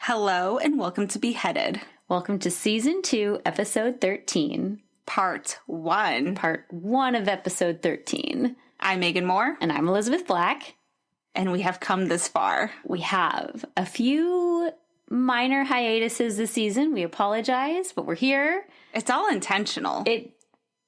Hello and welcome to Beheaded. Welcome to Season 2, Episode 13. Part 1. Part 1 of Episode 13. I'm Megan Moore. And I'm Elizabeth Black. And we have come this far. We have a few minor hiatuses this season. We apologize, but we're here. It's all intentional. It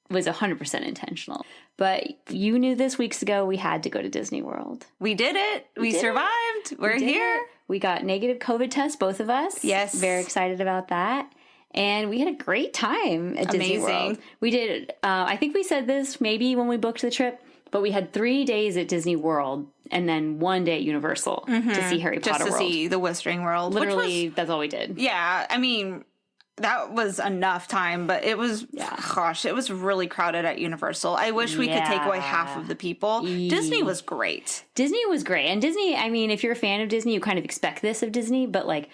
was 100% intentional. But you knew this weeks ago we had to go to Disney World. We did it. We survived. We're here. We got negative COVID tests, both of us. Yes. Very excited about that. And we had a great time at Disney World. We did, I think we said this maybe when we booked the trip, but we had 3 days at Disney World and then 1 day at Universal to see Harry Potter World. Just to see the Wizarding World. Literally, that's all we did. Yeah, I mean, that was enough time, but it was, it was really crowded at Universal. I wish we could take away half of the people. Disney was great. Disney was great. And Disney, I mean, if you're a fan of Disney, you kind of expect this of Disney, but like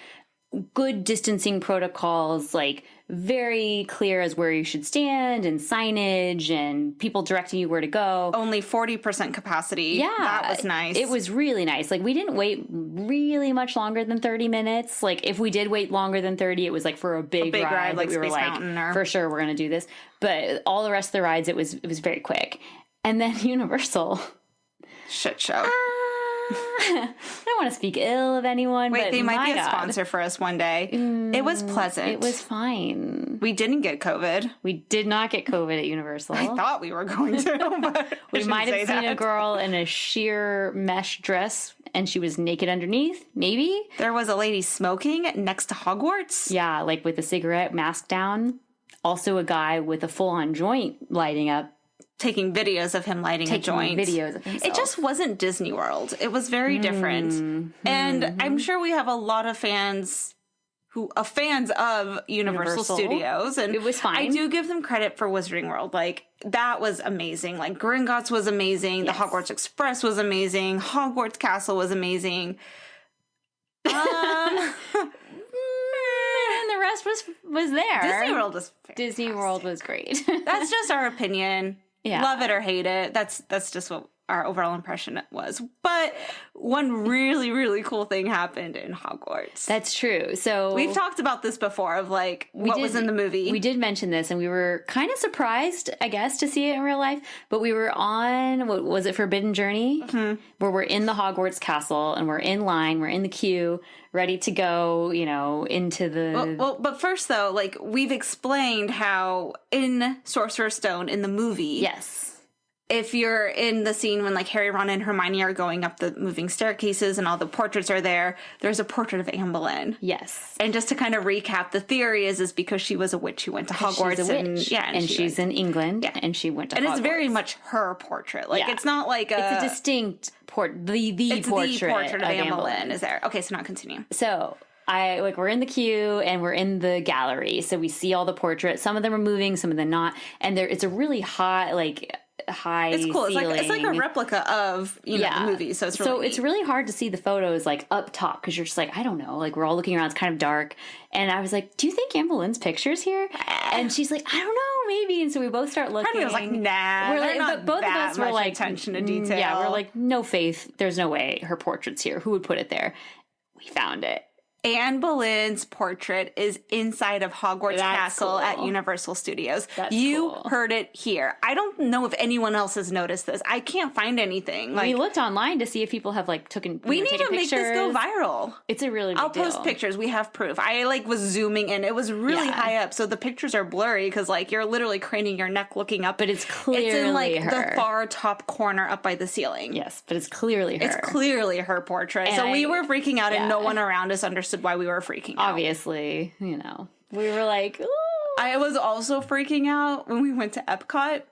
good distancing protocols, like very clear as where you should stand and signage and people directing you where to go. Only 40% capacity. Yeah. That was nice. It was really nice. Like we didn't wait really much longer than 30 minutes. Like if we did wait longer than 30, it was like for a big ride like we were Space like, Mountain or... for sure we're going to do this. But all the rest of the rides, it was very quick. And then Universal. Shit show. I don't want to speak ill of anyone. Wait, but they might be a sponsor for us one day. It was pleasant. It was fine. We didn't get COVID. We did not get COVID at Universal. I thought we were going to, but we might have seen a girl in a sheer mesh dress and she was naked underneath, maybe. There was a lady smoking next to Hogwarts. Yeah, like with a cigarette mask down. Also a guy with a full-on joint lighting up. Taking videos of him lighting a joint. Videos of himself. It just wasn't Disney World. It was very different. And I'm sure we have a lot of fans who are fans of Universal Studios. And it was fine. I do give them credit for Wizarding World. Like, that was amazing. Like, Gringotts was amazing. Yes. The Hogwarts Express was amazing. Hogwarts Castle was amazing. And the rest was there. Disney World was fantastic. Disney World was great. That's just our opinion. Yeah. Love it or hate it. That's just what our overall impression was. But one really, really cool thing happened in Hogwarts. That's true. So we've talked about this before of like what was in the movie. We did mention this and we were kind of surprised, I guess, to see it in real life. But we were on, what was it, Forbidden Journey? Mm-hmm. Where we're in the Hogwarts castle and we're in line, we're in the queue, ready to go, you know, into the... Well, but first though, like we've explained how in Sorcerer's Stone in the movie... Yes. If you're in the scene when like Harry, Ron, and Hermione are going up the moving staircases and all the portraits are there, there's a portrait of Anne Boleyn. Yes. And just to kind of recap, the theory is because she was a witch who went to Hogwarts. She's a witch. And she's in England. Yeah. And she went to Hogwarts. And it's very much her portrait. Like it's not like a... It's a distinct portrait. The portrait of Anne Boleyn is there. Okay, so now continue. So... we're in the queue and we're in the gallery. So we see all the portraits. Some of them are moving, some of them not. And it's a really high it's cool. Ceiling. It's like a replica of the movie. So it's really it's really hard to see the photos like up top because you're just like, I don't know, like we're all looking around, it's kind of dark. And I was like, do you think Anne Boleyn's picture's here? And she's like, I don't know, maybe. And so we both start looking. I was like, nah, we're like, not both of us were like, attention to detail. Yeah, we're like, no faith. There's no way her portrait's here. Who would put it there? We found it. Anne Boleyn's portrait is inside of Hogwarts Castle at Universal Studios. You heard it here. I don't know if anyone else has noticed this. I can't find anything. Like, we looked online to see if people have like taken We need to make this go viral. It's a really big I'll post deal. Pictures. We have proof. I was zooming in. It was really high up, so the pictures are blurry because like you're literally craning your neck looking up. But it's clearly it's in like her. The far top corner up by the ceiling. Yes, but it's clearly her. It's clearly her portrait. And so we were freaking out, and no one around us understood why we were freaking out. Obviously, you know, we were like, ooh. I was also freaking out when we went to Epcot.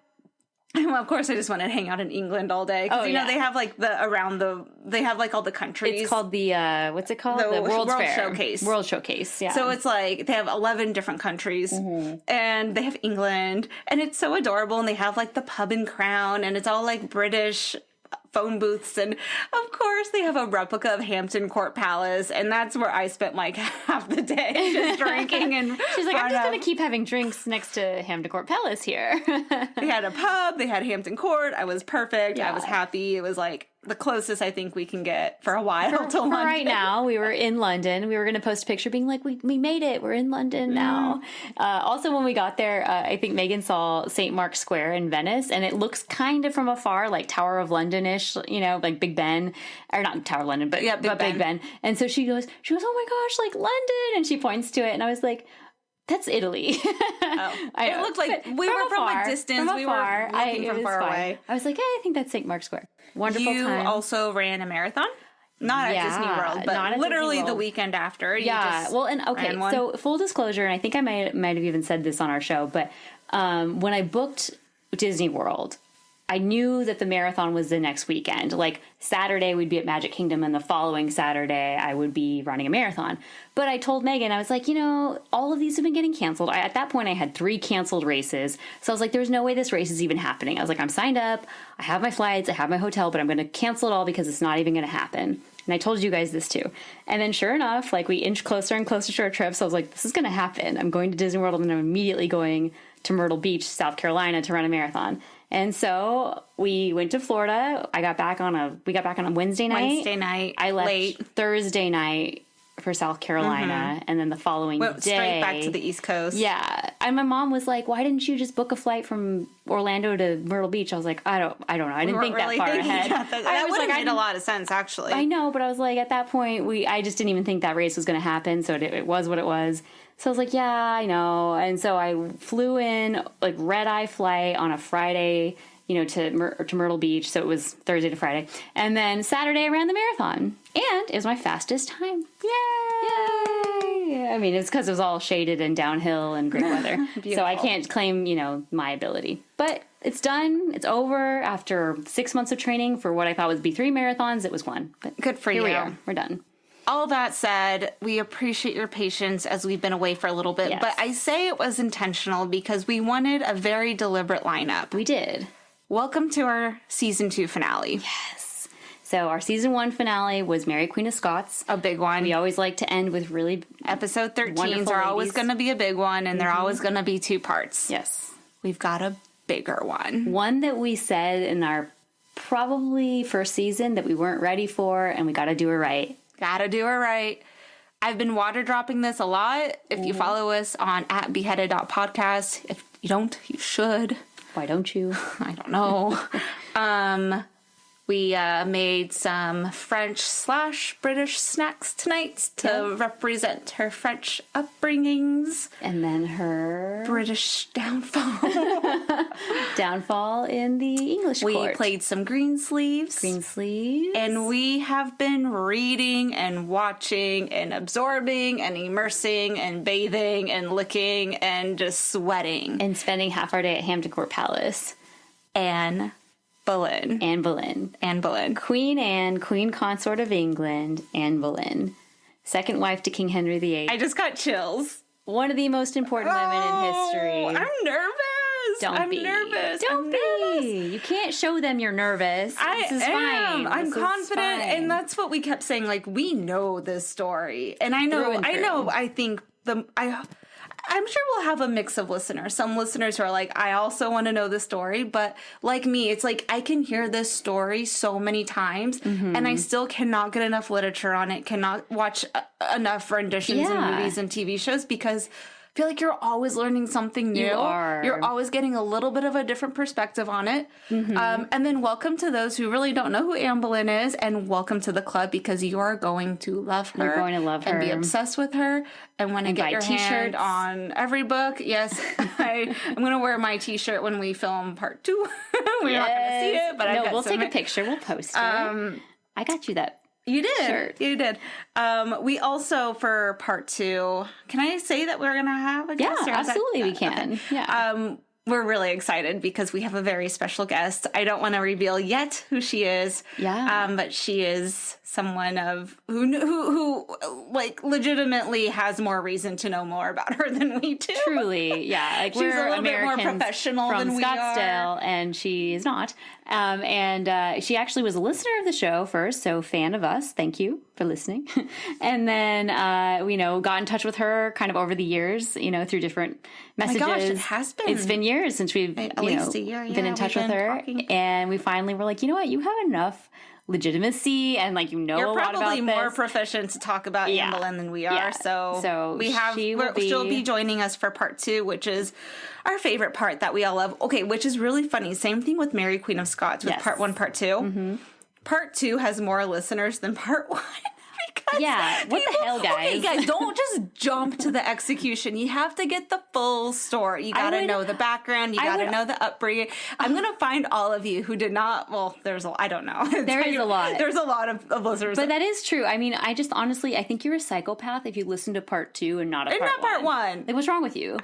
Well, of course, I just wanted to hang out in England all day. Because, you know, they have like they have like all the countries. It's called the, what's it called? The World Fair. Showcase. World Showcase, yeah. So it's like, they have 11 different countries. Mm-hmm. And they have England. And it's so adorable. And they have like the pub and crown. And it's all like British phone booths, and of course they have a replica of Hampton Court Palace, and that's where I spent like half the day just drinking. And she's like, I'm just gonna keep having drinks next to Hampton Court Palace here. They had a pub, they had Hampton Court. I was perfect. I was happy. It was like the closest I think we can get for a while to London. Right now, we were in London. We were going to post a picture being like, we made it. We're in London now. Also, when we got there, I think Megan saw St. Mark's Square in Venice, and it looks kind of from afar like Tower of London-ish, you know, like Big Ben. Or not Tower of London, but, yeah, Big Ben. And so she goes, oh my gosh, like London. And she points to it. And I was like, that's Italy. It looked like we were from a distance. We were looking from far away. I was like, I think that's St. Mark's Square. Wonderful you time. Also ran a marathon? Not at Disney World, but literally the weekend after. Well, and okay, so full disclosure, and I think I might have even said this on our show, but when I booked Disney World, I knew that the marathon was the next weekend. Like Saturday we'd be at Magic Kingdom, and the following Saturday I would be running a marathon. But I told Megan, I was like, you know, all of these have been getting canceled. At that point I had 3 canceled races. So I was like, there's no way this race is even happening. I was like, I'm signed up, I have my flights, I have my hotel, but I'm going to cancel it all because it's not even going to happen. And I told you guys this too. And then sure enough, like we inched closer and closer to our trip. So I was like, this is going to happen. I'm going to Disney World, and I'm immediately going to Myrtle Beach, South Carolina to run a marathon. And so we went to Florida. We got back on a Wednesday night. I left late Thursday night for South Carolina, and then the following day straight back to the East Coast. Yeah, and my mom was like, "Why didn't you just book a flight from Orlando to Myrtle Beach?" I was like, "I don't know. I didn't think that far ahead." That would have made a lot of sense, actually. I know, but I was like, at that point, I just didn't even think that race was going to happen. So it was what it was. So I was like, yeah, I know. And so I flew in, like, red-eye flight on a Friday, you know, to Myrtle Beach. So it was Thursday to Friday. And then Saturday I ran the marathon. And it was my fastest time. Yay! I mean, it's because it was all shaded and downhill and great weather. So I can't claim, you know, my ability. But it's done. It's over. After 6 months of training for what I thought would be 3 marathons, it was 1. But good for you. Here we are. We're done. All that said, we appreciate your patience as we've been away for a little bit. Yes. But I say it was intentional because we wanted a very deliberate lineup. We did. Welcome to our season 2 finale. Yes. So our season 1 finale was Mary Queen of Scots. A big one. We always like to end with really Episode 13s are always going to be a big one, and they're always going to be 2 parts. Yes. We've got a bigger one. One that we said in our probably first season that we weren't ready for, and we got to do it right. Gotta do it right. I've been water dropping this a lot. If you follow us on @beheaded.podcast. If you don't, you should. Why don't you? I don't know. We made some French/British snacks tonight to represent her French upbringings. And then her British downfall. Downfall in the English court. We played some green sleeves. And we have been reading and watching and absorbing and immersing and bathing and licking and just sweating. And spending half our day at Hampton Court Palace. Anne Boleyn. Queen Anne, Queen Consort of England, Anne Boleyn. Second wife to King Henry VIII. I just got chills. One of the most important women in history. I'm nervous. Don't be. You can't show them you're nervous. This is fine. I'm confident, and that's what we kept saying. Like, we know this story, and I know. I think I'm sure we'll have a mix of listeners. Some listeners who are like, I also want to know this story. But like me, it's like I can hear this story so many times and I still cannot get enough literature on it, cannot watch enough renditions in movies and TV shows because I feel like you're always learning something new. You're always getting a little bit of a different perspective on it. And then welcome to those who really don't know who Anne Boleyn is, and welcome to the club because you are going to love her. You're going to love her. And be obsessed with her and want to get your hand on every book. Yes, I'm going to wear my t-shirt when we film part 2. We're not going to see it, but we'll take a picture. We'll post it. I got you that. You did. Sure. You did. We also, for part 2, can I say that we're going to have a guest? Yeah, absolutely we can. Okay. Yeah. We're really excited because we have a very special guest. I don't want to reveal yet who she is. Yeah. But she is someone who like legitimately has more reason to know more about her than we do. Truly, yeah. Like, she's we're a little Americans bit more professional from than we Scottsdale, are. and she is not. And she actually was a listener of the show first, so fan of us. Thank you for listening. And then we got in touch with her kind of over the years, through different messages. Oh my gosh, it has been. It's been years since we've at least a year. been in touch with her, talking. and we finally were like, you know what, you have enough legitimacy and like, You're a lot about probably more this. proficient to talk about Anne Boleyn than we are. Yeah. So we have she'll be joining us for part 2, which is our favorite part that we all love. Okay, which is really funny. Same thing with Mary Queen of Scots with part 1, part 2. Mm-hmm. Part 2 has more listeners than part 1. Yeah, what the hell, guys? Okay, guys, don't just jump to the execution. You have to get the full story. You got to know the background. You got to know the upbringing. I'm going to find all of you who did not. Well, I don't know. There is a lot. There's a lot of listeners. But that is true. I mean, I just honestly, I think you're a psychopath if you listen to part 2 and not part 1. Like, what's wrong with you?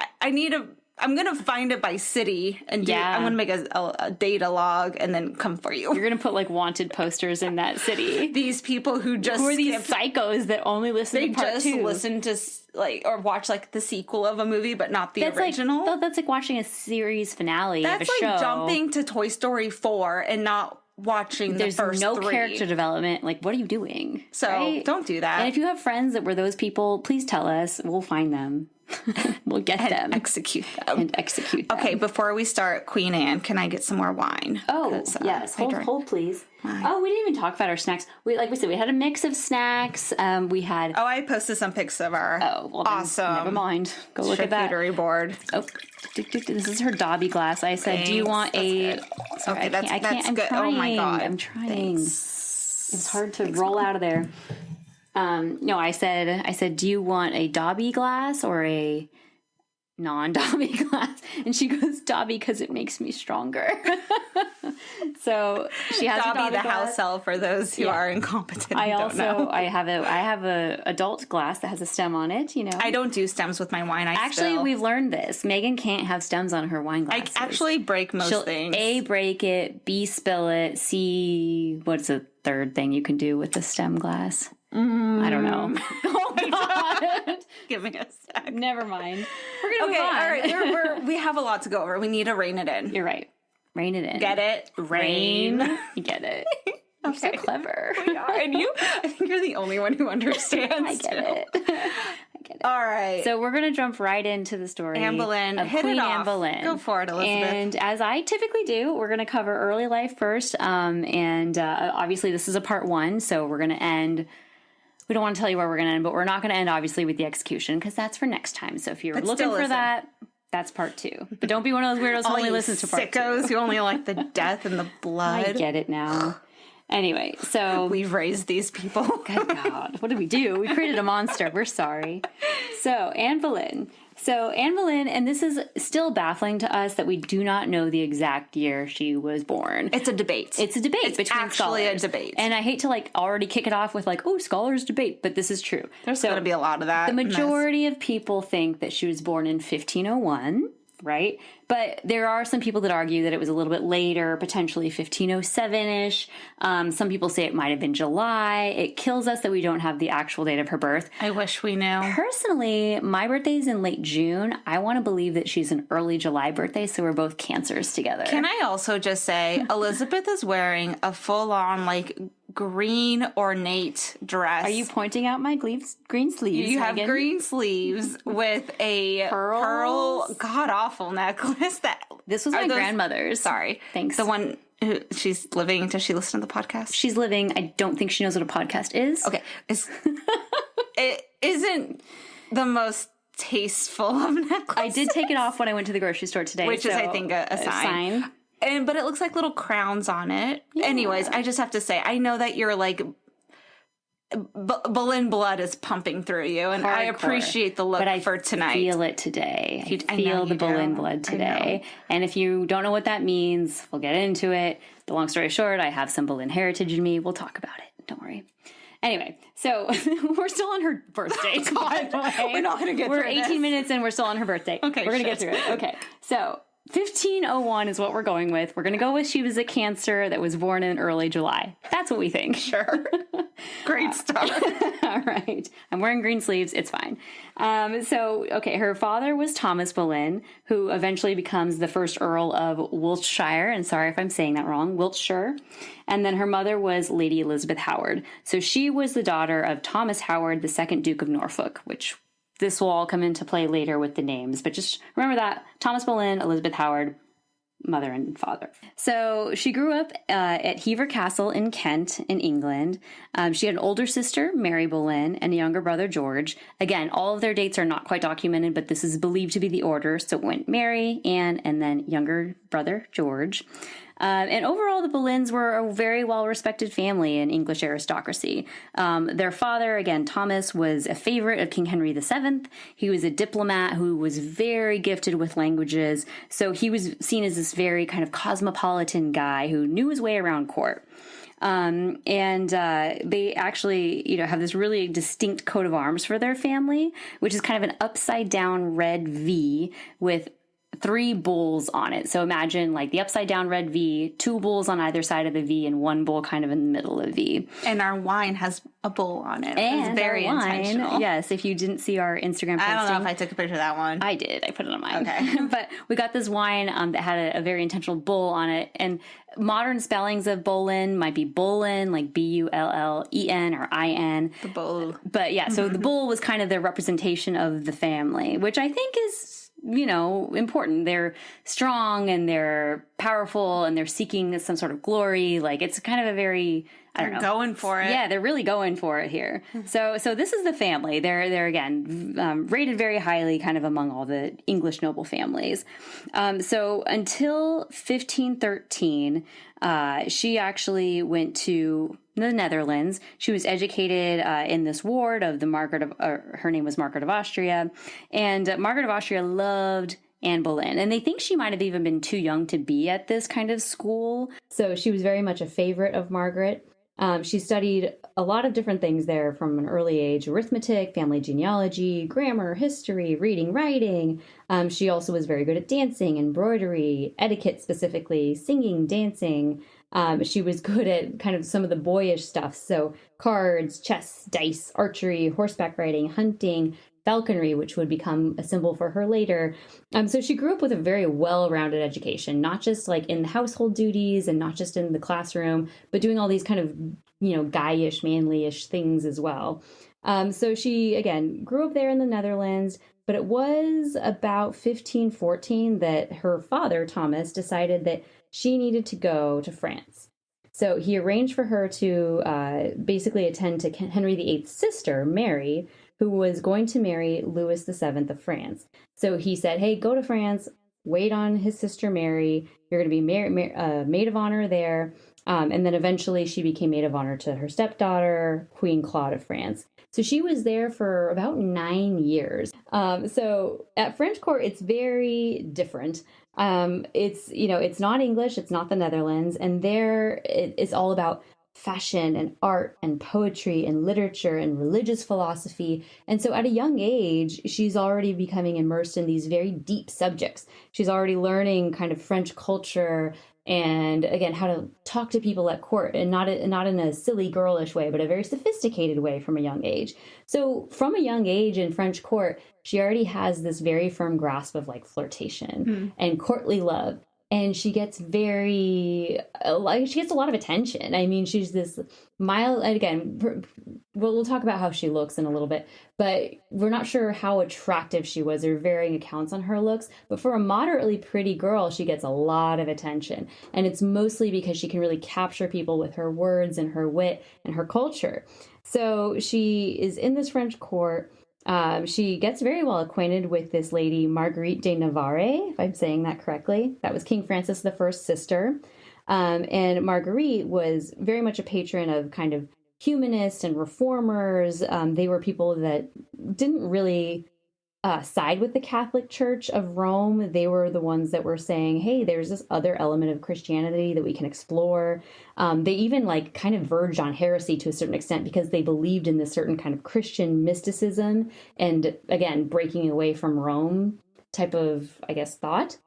I'm going to find it by city and I'm going to make a data log and then come for you. You're going to put like wanted posters in that city. These people who are these psychos that only listen to part 2. They just listen to or watch like the sequel of a movie, but not the original. That's like watching a series finale of a show. That's like jumping to Toy Story 4 and not watching the first 3. There's no character development. Like, what are you doing? So don't do that. And if you have friends that were those people, please tell us. We'll find them. We'll get them. Execute them. Okay, before we start, Queen Anne, can I get some more wine? Oh, yes. Hold, please. Wine. Oh, we didn't even talk about our snacks. Like we said, we had a mix of snacks. We had... Oh, I posted some pics of our awesome... Never mind. Go look at that. Charcuterie board. Oh, this is her Dobby glass. I said, do you want a... Sorry, that's good. Trying. Oh, my God. I'm trying. Thanks. It's hard to roll out of there. No, I said, do you want a Dobby glass or a non-Dobby glass? And she goes, Dobby, because it makes me stronger. So she has Dobby, a Dobby the glass. house elf for those who are incompetent. I have a adult glass that has a stem on it. I don't do stems with my wine. We've learned this. Megan can't have stems on her wine glasses. I actually break most things. A, break it. B, spill it. C, what's the third thing you can do with the stem glass? I don't know. Oh my God. Give me a sec. Never mind. We're going to move on. All right. We have a lot to go over. We need to rein it in. You're right. Rein it in. Get it? Rain. You get it. You're so clever. We are. And I think you're the only one who understands. I get it. All right. So we're going to jump right into the story. Anne Boleyn. Of Hit Queen it off. Anne Boleyn. Go for it, Elizabeth. And as I typically do, we're going to cover early life first. Obviously this is a part 1, so we're going to end... We don't want to tell you where we're going to end, but we're not going to end, obviously, with the execution, because that's for next time. So if you're looking for that, that's part 2. But don't be one of those weirdos who only listens to part 2. Sickos who only like the death and the blood. I get it now. Anyway, so... We've raised these people. Good God. What did we do? We created a monster. We're sorry. So, Anne Boleyn, and this is still baffling to us that we do not know the exact year she was born. It's a debate. It's between actually scholars. A debate. And I hate to already kick it off with scholars debate, but this is true. There's going to be a lot of that. The majority of people think that she was born in 1501, right? But there are some people that argue that it was a little bit later, potentially 1507-ish. Some people say it might have been July. It kills us that we don't have the actual date of her birth. I wish we knew. Personally, my birthday is in late June. I want to believe that she's an early July birthday, so we're both Cancers together. Can I also just say, Elizabeth is wearing a full-on, green ornate dress. Are you pointing out my green sleeves? You have green sleeves with a pearl god-awful necklace. This was my grandmother's. Sorry. Thanks. The one who she's living. Does she listen to the podcast? She's living. I don't think she knows what a podcast is. Okay. It isn't the most tasteful of necklaces. I did take it off when I went to the grocery store today. Which is, I think, a sign. But it looks like little crowns on it. Yeah. Anyways, I just have to say, I know that you're Boleyn blood is pumping through you, and I appreciate the look for tonight. I feel it today. I feel the Boleyn blood today. And if you don't know what that means, we'll get into it. The long story short, I have some Boleyn heritage in me. We'll talk about it. Don't worry. Anyway, so we're still on her birthday. By the way. We're not going to get through it. We're 18 minutes in. We're still on her birthday. Okay, we're going to get through it. Okay, so 1501 is what we're going with. We're going to go with she was a Cancer that was born in early July. That's what we think. Sure. Great stuff. All right. I'm wearing green sleeves. It's fine. Her father was Thomas Boleyn, who eventually becomes the first Earl of Wiltshire. And sorry if I'm saying that wrong. Wiltshire. And then her mother was Lady Elizabeth Howard. So she was the daughter of Thomas Howard, the second Duke of Norfolk, which this will all come into play later with the names. But just remember that. Thomas Boleyn, Elizabeth Howard. mother and father. So she grew up at Hever Castle in Kent, in England. She had an older sister, Mary Boleyn, and a younger brother, George. Again, all of their dates are not quite documented, but this is believed to be the order. So it went Mary, Anne, and then younger brother, George. And overall, the Boleyns were a very well-respected family in English aristocracy. Their father, again, Thomas, was a favorite of King Henry VII. He was a diplomat who was very gifted with languages, so he was seen as this very kind of cosmopolitan guy who knew his way around court. They actually, have this really distinct coat of arms for their family, which is kind of an upside-down red V with 3 bulls on it. So imagine like the upside down red V, 2 bulls on either side of the V, and 1 bull kind of in the middle of the V. And our wine has a bull on it. And it's very intentional. Yes, if you didn't see our Instagram posting. I don't know if I took a picture of that one. I did. I put it on mine. Okay. But we got this wine that had a very intentional bull on it. And modern spellings of Boleyn might be Boleyn, like Bullen or In. The bull. But yeah, so the bull was kind of the representation of the family, which I think is important. They're strong and they're powerful and they're seeking some sort of glory. Like it's kind of a very, They're going for it. Yeah, they're really going for it here. So this is the family. They're again rated very highly, kind of among all the English noble families. So until 1513, she actually went to the Netherlands. She was educated in this ward of her name was Margaret of Austria, and Margaret of Austria loved Anne Boleyn, and they think she might have even been too young to be at this kind of school. So she was very much a favorite of Margaret. She studied a lot of different things there from an early age: arithmetic, family genealogy, grammar, history, reading, writing. She also was very good at dancing, embroidery, etiquette specifically, singing, dancing. She was good at kind of some of the boyish stuff. So cards, chess, dice, archery, horseback riding, hunting, falconry, which would become a symbol for her later. So she grew up with a very well-rounded education, not just like in the household duties and not just in the classroom, but doing all these kind of, guyish, manlyish things as well. So she, again, grew up there in the Netherlands, but it was about 1514 that her father, Thomas, decided that she needed to go to France. So he arranged for her to basically attend to Henry VIII's sister, Mary, who was going to marry Louis VII of France. So he said, hey, go to France, wait on his sister Mary. You're going to be maid of honor there. And then eventually she became maid of honor to her stepdaughter, Queen Claude of France. So she was there for about 9 years. So at French court, it's very different. It's not English, it's not the Netherlands, and there it's all about fashion and art and poetry and literature and religious philosophy. And so at a young age, she's already becoming immersed in these very deep subjects. She's already learning kind of French culture and, again, how to talk to people at court, and not in a silly, girlish way, but a very sophisticated way from a young age. So from a young age in French court, she already has this very firm grasp of like flirtation and courtly love. And she gets she gets a lot of attention. I mean, she's this mild, again, we'll talk about how she looks in a little bit, but we're not sure how attractive she was. There are varying accounts on her looks, but for a moderately pretty girl, she gets a lot of attention. And it's mostly because she can really capture people with her words and her wit and her culture. So she is in this French court. She gets very well acquainted with this lady, Marguerite de Navarre, if I'm saying that correctly. That was King Francis I's sister. And Marguerite was very much a patron of kind of humanists and reformers. They were people that didn't really side with the Catholic Church of Rome. They were the ones that were saying, hey, there's this other element of Christianity that we can explore. They even like kind of verged on heresy to a certain extent because they believed in this certain kind of Christian mysticism and, again, breaking away from Rome type of, I guess, thought.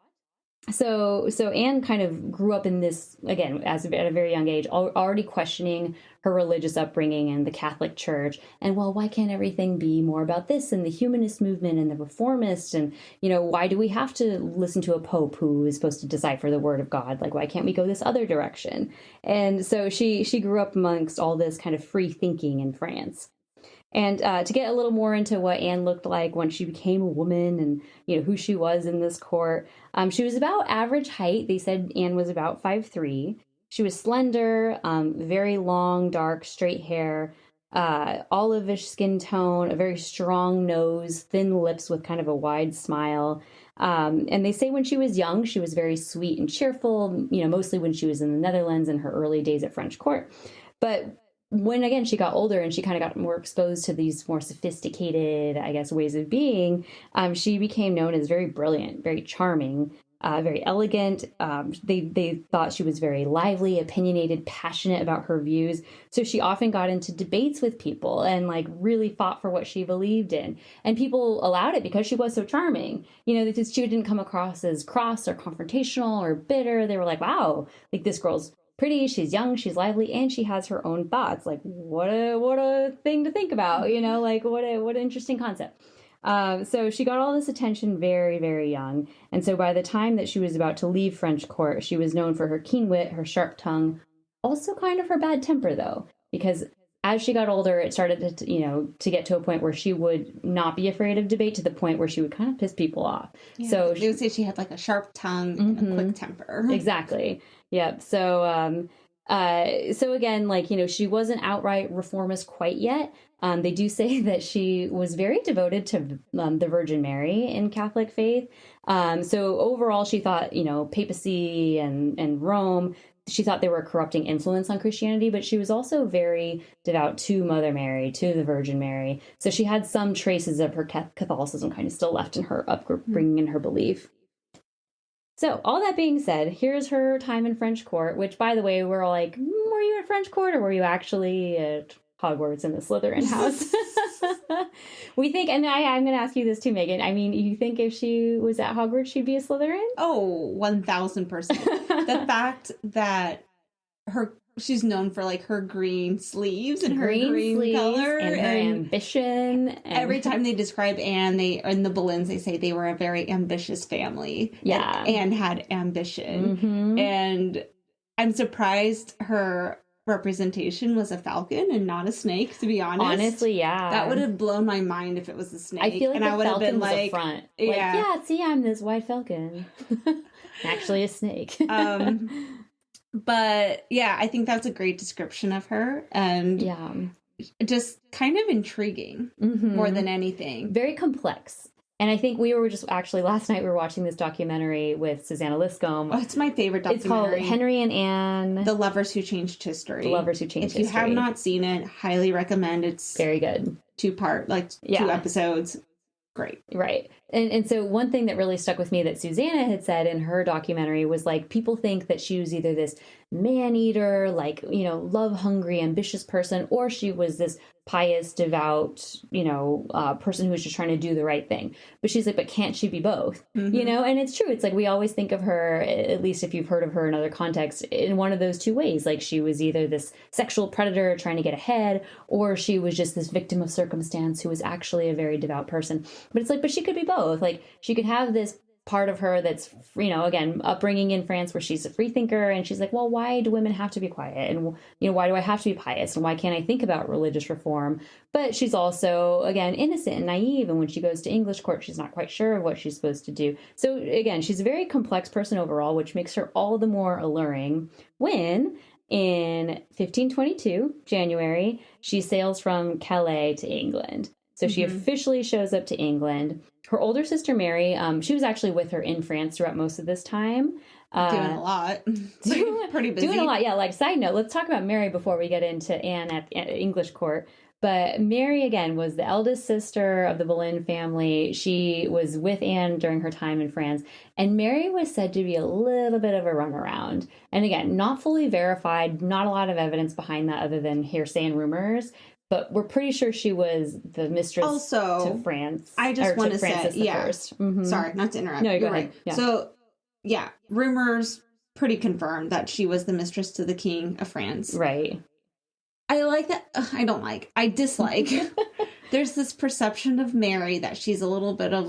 So Anne kind of grew up in this, again, at a very young age, already questioning her religious upbringing and the Catholic Church. And, well, why can't everything be more about this and the humanist movement and the reformists? And, why do we have to listen to a pope who is supposed to decipher the word of God? Like, why can't we go this other direction? And so she grew up amongst all this kind of free thinking in France. And to get a little more into what Anne looked like when she became a woman and, who she was in this court, she was about average height. They said Anne was about 5'3". She was slender, very long, dark, straight hair, olivish skin tone, a very strong nose, thin lips with kind of a wide smile. And they say when she was young, she was very sweet and cheerful, mostly when she was in the Netherlands in her early days at French court. But when, again, she got older and she kind of got more exposed to these more sophisticated, I guess, ways of being, she became known as very brilliant, very charming, very elegant. They thought she was very lively, opinionated, passionate about her views. So she often got into debates with people and really fought for what she believed in. And people allowed it because she was so charming. She didn't come across as cross or confrontational or bitter. They were like, wow, this girl's pretty, she's young, she's lively, and she has her own thoughts. What a thing to think about, what an interesting concept. So she got all this attention very, very young. And so by the time that she was about to leave French court, she was known for her keen wit, her sharp tongue, also kind of her bad temper, though, because as she got older, it started to get to a point where she would not be afraid of debate, to the point where she would kind of piss people off. Yeah, so they would say she had a sharp tongue and a quick temper. Exactly. Yep. So, so again, she wasn't outright reformist quite yet. They do say that she was very devoted to the Virgin Mary in Catholic faith. So overall, she thought, papacy and Rome, she thought they were a corrupting influence on Christianity, but she was also very devout to Mother Mary, to the Virgin Mary. So she had some traces of her Catholicism kind of still left in her upbringing and her belief. So all that being said, here's her time in French court, which, by the way, we're all like, were you at French court or were you actually at Hogwarts in the Slytherin house? We think, and I'm going to ask you this too, Megan. I mean, you think if she was at Hogwarts, she'd be a Slytherin? Oh, 1,000%. The fact that she's known for her green sleeves and her green color and her ambition. And every time they describe Anne, in the Boleyns, they say they were a very ambitious family. Yeah. Anne had ambition. Mm-hmm. And I'm surprised her representation was a falcon and not a snake, to be honest. Honestly, yeah. That would have blown my mind if it was a snake. I feel like and the I would falcon have been was a front. Yeah, see, I'm this white falcon. Actually a snake. But yeah, I think that's a great description of her, and just kind of intriguing more than anything. Very complex. And I think we were just actually last night we were watching this documentary with Susanna Liscombe. Oh, it's my favorite documentary. It's called Henry and Anne. The Lovers Who Changed History. The Lovers Who Changed History. If you have not seen it, highly recommend. It's very good. 2-part, 2 episodes. Great. Right. And so one thing that really stuck with me that Susanna had said in her documentary was people think that she was either this man-eater, love-hungry, ambitious person, or she was this pious, devout, person who was just trying to do the right thing. But she's like, but can't she be both? Mm-hmm. And it's true. It's we always think of her, at least if you've heard of her in other contexts, in one of those two ways. She was either this sexual predator trying to get ahead, or she was just this victim of circumstance who was actually a very devout person. But it's but she could be both. She could have this part of her that's, again, upbringing in France where she's a free thinker, and she's well, why do women have to be quiet? And, why do I have to be pious? And why can't I think about religious reform? But she's also, again, innocent and naive. And when she goes to English court, she's not quite sure of what she's supposed to do. So again, she's a very complex person overall, which makes her all the more alluring when in 1522, January, she sails from Calais to England. So she officially shows up to England. Her older sister, Mary, she was actually with her in France throughout most of this time. Doing a lot. Pretty busy. Doing a lot, yeah. Side note, let's talk about Mary before we get into Anne at English court. But Mary, again, was the eldest sister of the Boleyn family. She was with Anne during her time in France. And Mary was said to be a little bit of a runaround. And again, not fully verified, not a lot of evidence behind that other than hearsay and rumors. But we're pretty sure she was the mistress to France. I just want to say, Mm-hmm. Sorry, not to interrupt. No, you're right. right. Yeah. So, rumors pretty confirmed that she was the mistress to the King of France. Right. I like that. I dislike. There's this perception of Mary that she's a little bit of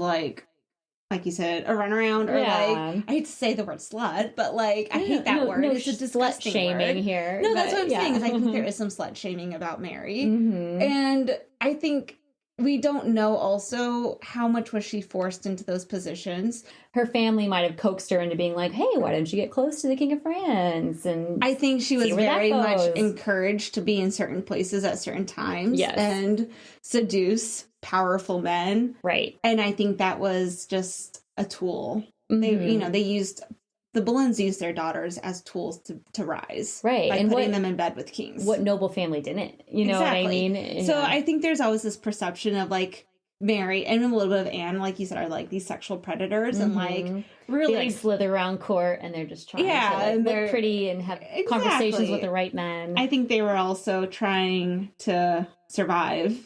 like you said, a runaround, or like, I hate to say the word slut, but like, I hate that word. It's a disgusting shaming word. here. No, that's what I'm saying, is I think there is some slut shaming about Mary. And I think we don't know also how much was she forced into those positions. Her family might have coaxed her into being like, hey, why don't you get close to the King of France? And I think she was very much encouraged to be in certain places at certain times and seduce powerful men. Right. And I think that was just a tool. The Boleyns used their daughters as tools to rise. Right. By putting them in bed with kings. What noble family didn't? You know what I mean? Yeah. So I think there's always this perception of like Mary and a little bit of Anne, like you said, are like these sexual predators and like really they like slither around court and they're just trying to like, look pretty and have conversations with the right men. I think they were also trying to survive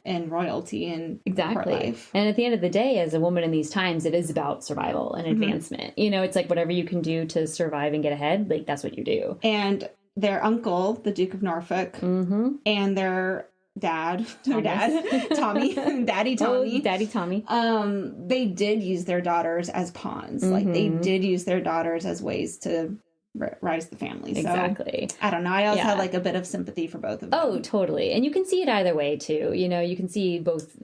in royalty and court life. And at the end of the day, as a woman in these times, it is about survival and advancement. You know, it's like whatever you can do to survive and get ahead, like that's what you do. And their uncle, the Duke of Norfolk, and their dad, Tommy, Daddy Tommy. Oh, Daddy Tommy. They did use their daughters as pawns. Like they did use their daughters as ways to rise the family. So, exactly. I don't know. I also had like a bit of sympathy for both of them. Oh, totally. And you can see it either way too. You know, you can see both,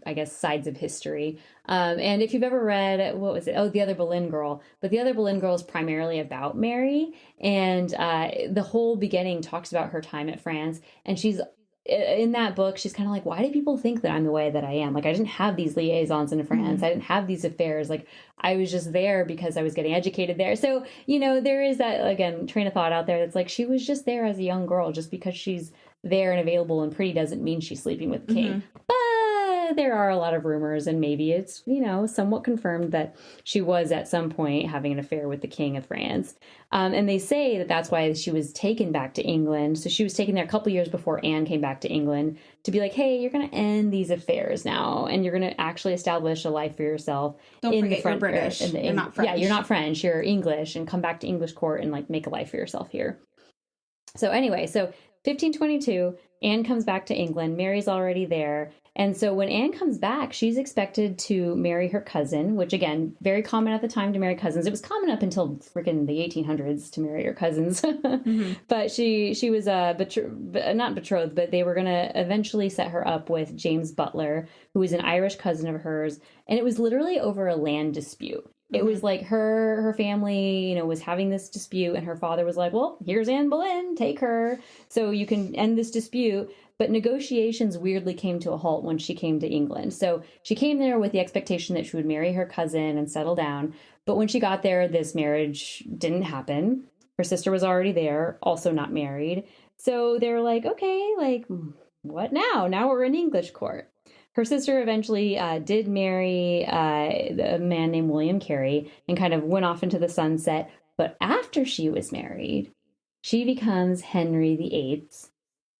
I guess, sides of history. And if you've ever read, what was it? Oh, The Other Boleyn Girl. But The Other Boleyn Girl is primarily about Mary. And the whole beginning talks about her time at France. And she's in that book, she's kind of like, why do people think that I'm the way that I am? Like, I didn't have these liaisons in France. I didn't have these affairs. Like, I was just there because I was getting educated there. So, you know, there is that, again, train of thought out there that's like, she was just there as a young girl. Just because she's there and available and pretty doesn't mean she's sleeping with the king. But there are a lot of rumors, and maybe it's, you know, somewhat confirmed that she was at some point having an affair with the King of France. And they say that that's why she was taken back to England. So she was taken there a couple years before Anne came back to England to be like, hey, you're going to end these affairs now, and you're going to actually establish a life for yourself. Don't forget you're British. You're not French. Yeah, you're not French. You're English, and come back to English court and like make a life for yourself here. So anyway, 1522, Anne comes back to England. Mary's already there. And so when Anne comes back, she's expected to marry her cousin, which, again, very common at the time to marry cousins. It was common up until freaking the 1800s to marry your cousins. But she was not betrothed, but they were going to eventually set her up with James Butler, who was an Irish cousin of hers. And it was literally over a land dispute. It was like her family, you know, was having this dispute, and her father was like, well, here's Anne Boleyn, take her so you can end this dispute. But negotiations weirdly came to a halt when she came to England. So she came there with the expectation that she would marry her cousin and settle down. But when she got there, this marriage didn't happen. Her sister was already there, also not married. So they were like, okay, like, what now? Now we're in English court. Her sister eventually did marry a man named William Carey and kind of went off into the sunset. But after she was married, she becomes Henry VIII's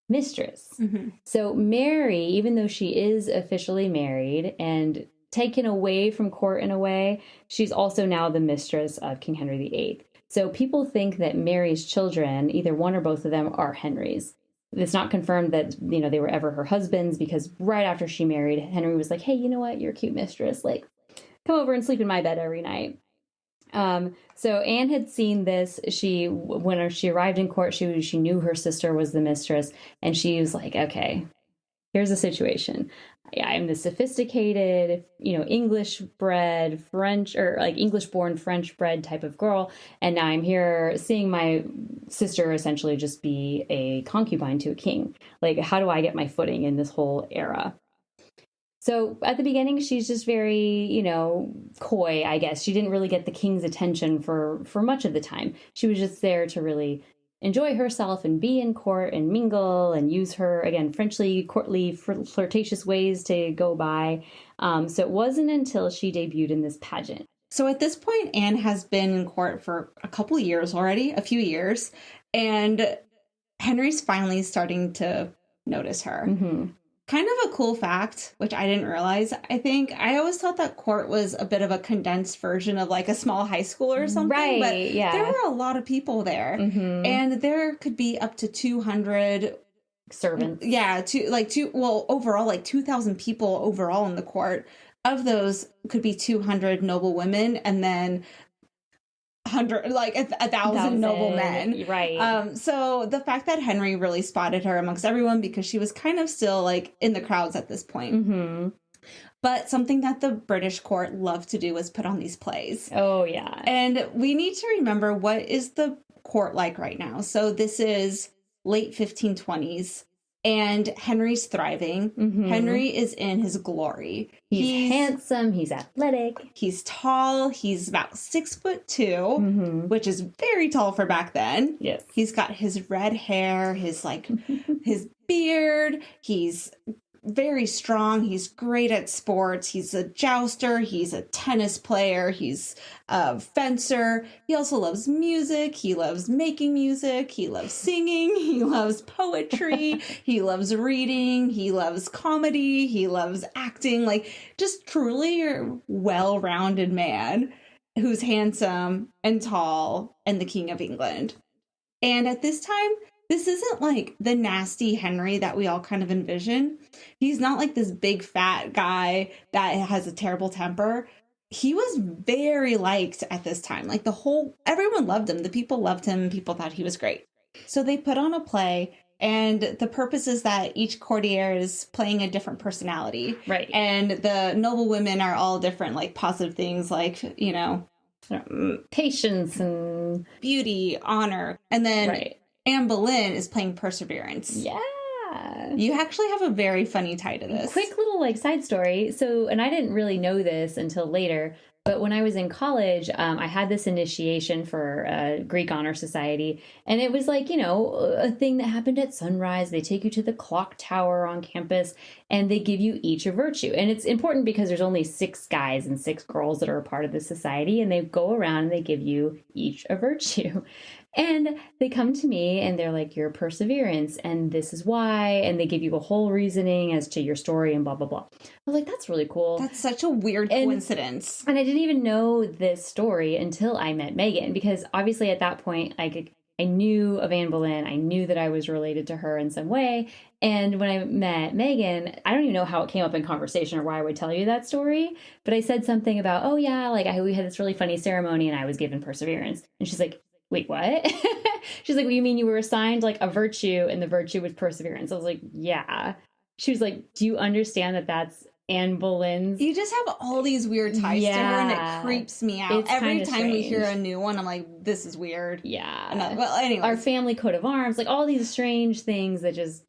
mistress. So Mary, even though she is officially married and taken away from court in a way, she's also now the mistress of King Henry VIII. So people think that Mary's children, either one or both of them, are Henry's. It's not confirmed that, you know, they were ever her husbands, because right after she married, Henry was like, hey, you know what? You're a cute mistress. Like, come over and sleep in my bed every night. So Anne had seen this. When she arrived in court, she knew her sister was the mistress, and she was like, okay, here's the situation. I'm the sophisticated, you know, English-bred French, or like English-born French-bred type of girl, and now I'm here seeing my sister essentially just be a concubine to a king. Like, how do I get my footing in this whole era? So at the beginning, she's just very, you know, coy, I guess. She didn't really get the king's attention for much of the time. She was just there to really enjoy herself and be in court and mingle and use her, again, Frenchly, courtly, flirtatious ways to go by. So it wasn't until she debuted in this pageant. So at this point, Anne has been in court for a couple years already, a few years, and Henry's finally starting to notice her. Kind of a cool fact, which I didn't realize, I think. I always thought that court was a bit of a condensed version of like a small high school or something. Right, but yeah. There were a lot of people there. And there could be up to 200 servants. Yeah, overall, like 2,000 people overall in the court. of those could be 200 noble women and then 100, like a thousand noble men. Right. So the fact that Henry really spotted her amongst everyone, because she was kind of still like in the crowds at this point. Mm-hmm. But something that the British court loved to do was put on these plays. Oh, yeah. And we need to remember, what is the court like right now? So this is late 1520s. And Henry's thriving. Mm-hmm. Henry is in his glory. He's handsome. He's athletic. He's tall. He's about 6'2", Mm-hmm. which is very tall for back then. Yes. He's got his red hair, his his beard. He's very strong. He's great at sports. He's a jouster. He's a tennis player. He's a fencer. He also loves music. He loves making music. He loves singing. He loves poetry. He loves reading. He loves comedy. He loves acting. Like, just truly a well-rounded man who's handsome and tall and the King of England. And at this time, this isn't like the nasty Henry that we all kind of envision. He's not like this big fat guy that has a terrible temper. He was very liked at this time. Like, everyone loved him. The people loved him. People thought he was great. So they put on a play, and the purpose is that each courtier is playing a different personality. Right. And the noble women are all different, like positive things, like, you know, patience and beauty, honor. And then right. Anne Boleyn is playing perseverance. Yeah. You actually have a very funny tie to this. Quick little like side story. So, and I didn't really know this until later, but when I was in college, I had this initiation for Greek Honor Society. And it was like, you know, a thing that happened at sunrise. They take you to the clock tower on campus and they give you each a virtue. And it's important because there's only 6 guys and 6 girls that are a part of the society. And they go around and they give you each a virtue. And they come to me and they're like, your perseverance, and this is why. And they give you a whole reasoning as to your story and blah, blah, blah. I was like, that's really cool. That's such a weird coincidence. And I didn't even know this story until I met Megan, because obviously at that point, I knew of Anne Boleyn. I knew that I was related to her in some way. And when I met Megan, I don't even know how it came up in conversation or why I would tell you that story. But I said something about, oh yeah, like we had this really funny ceremony and I was given perseverance. And she's like, wait, what? She's like, well, you mean you were assigned like a virtue and the virtue was perseverance? I was like, yeah. She was like, do you understand that that's Anne Boleyn's? You just have all these weird ties to her and it creeps me out. It's Every time strange. we hear a new one, I'm like, this is weird. Yeah. Well, anyway. Our family coat of arms, like all these strange things that just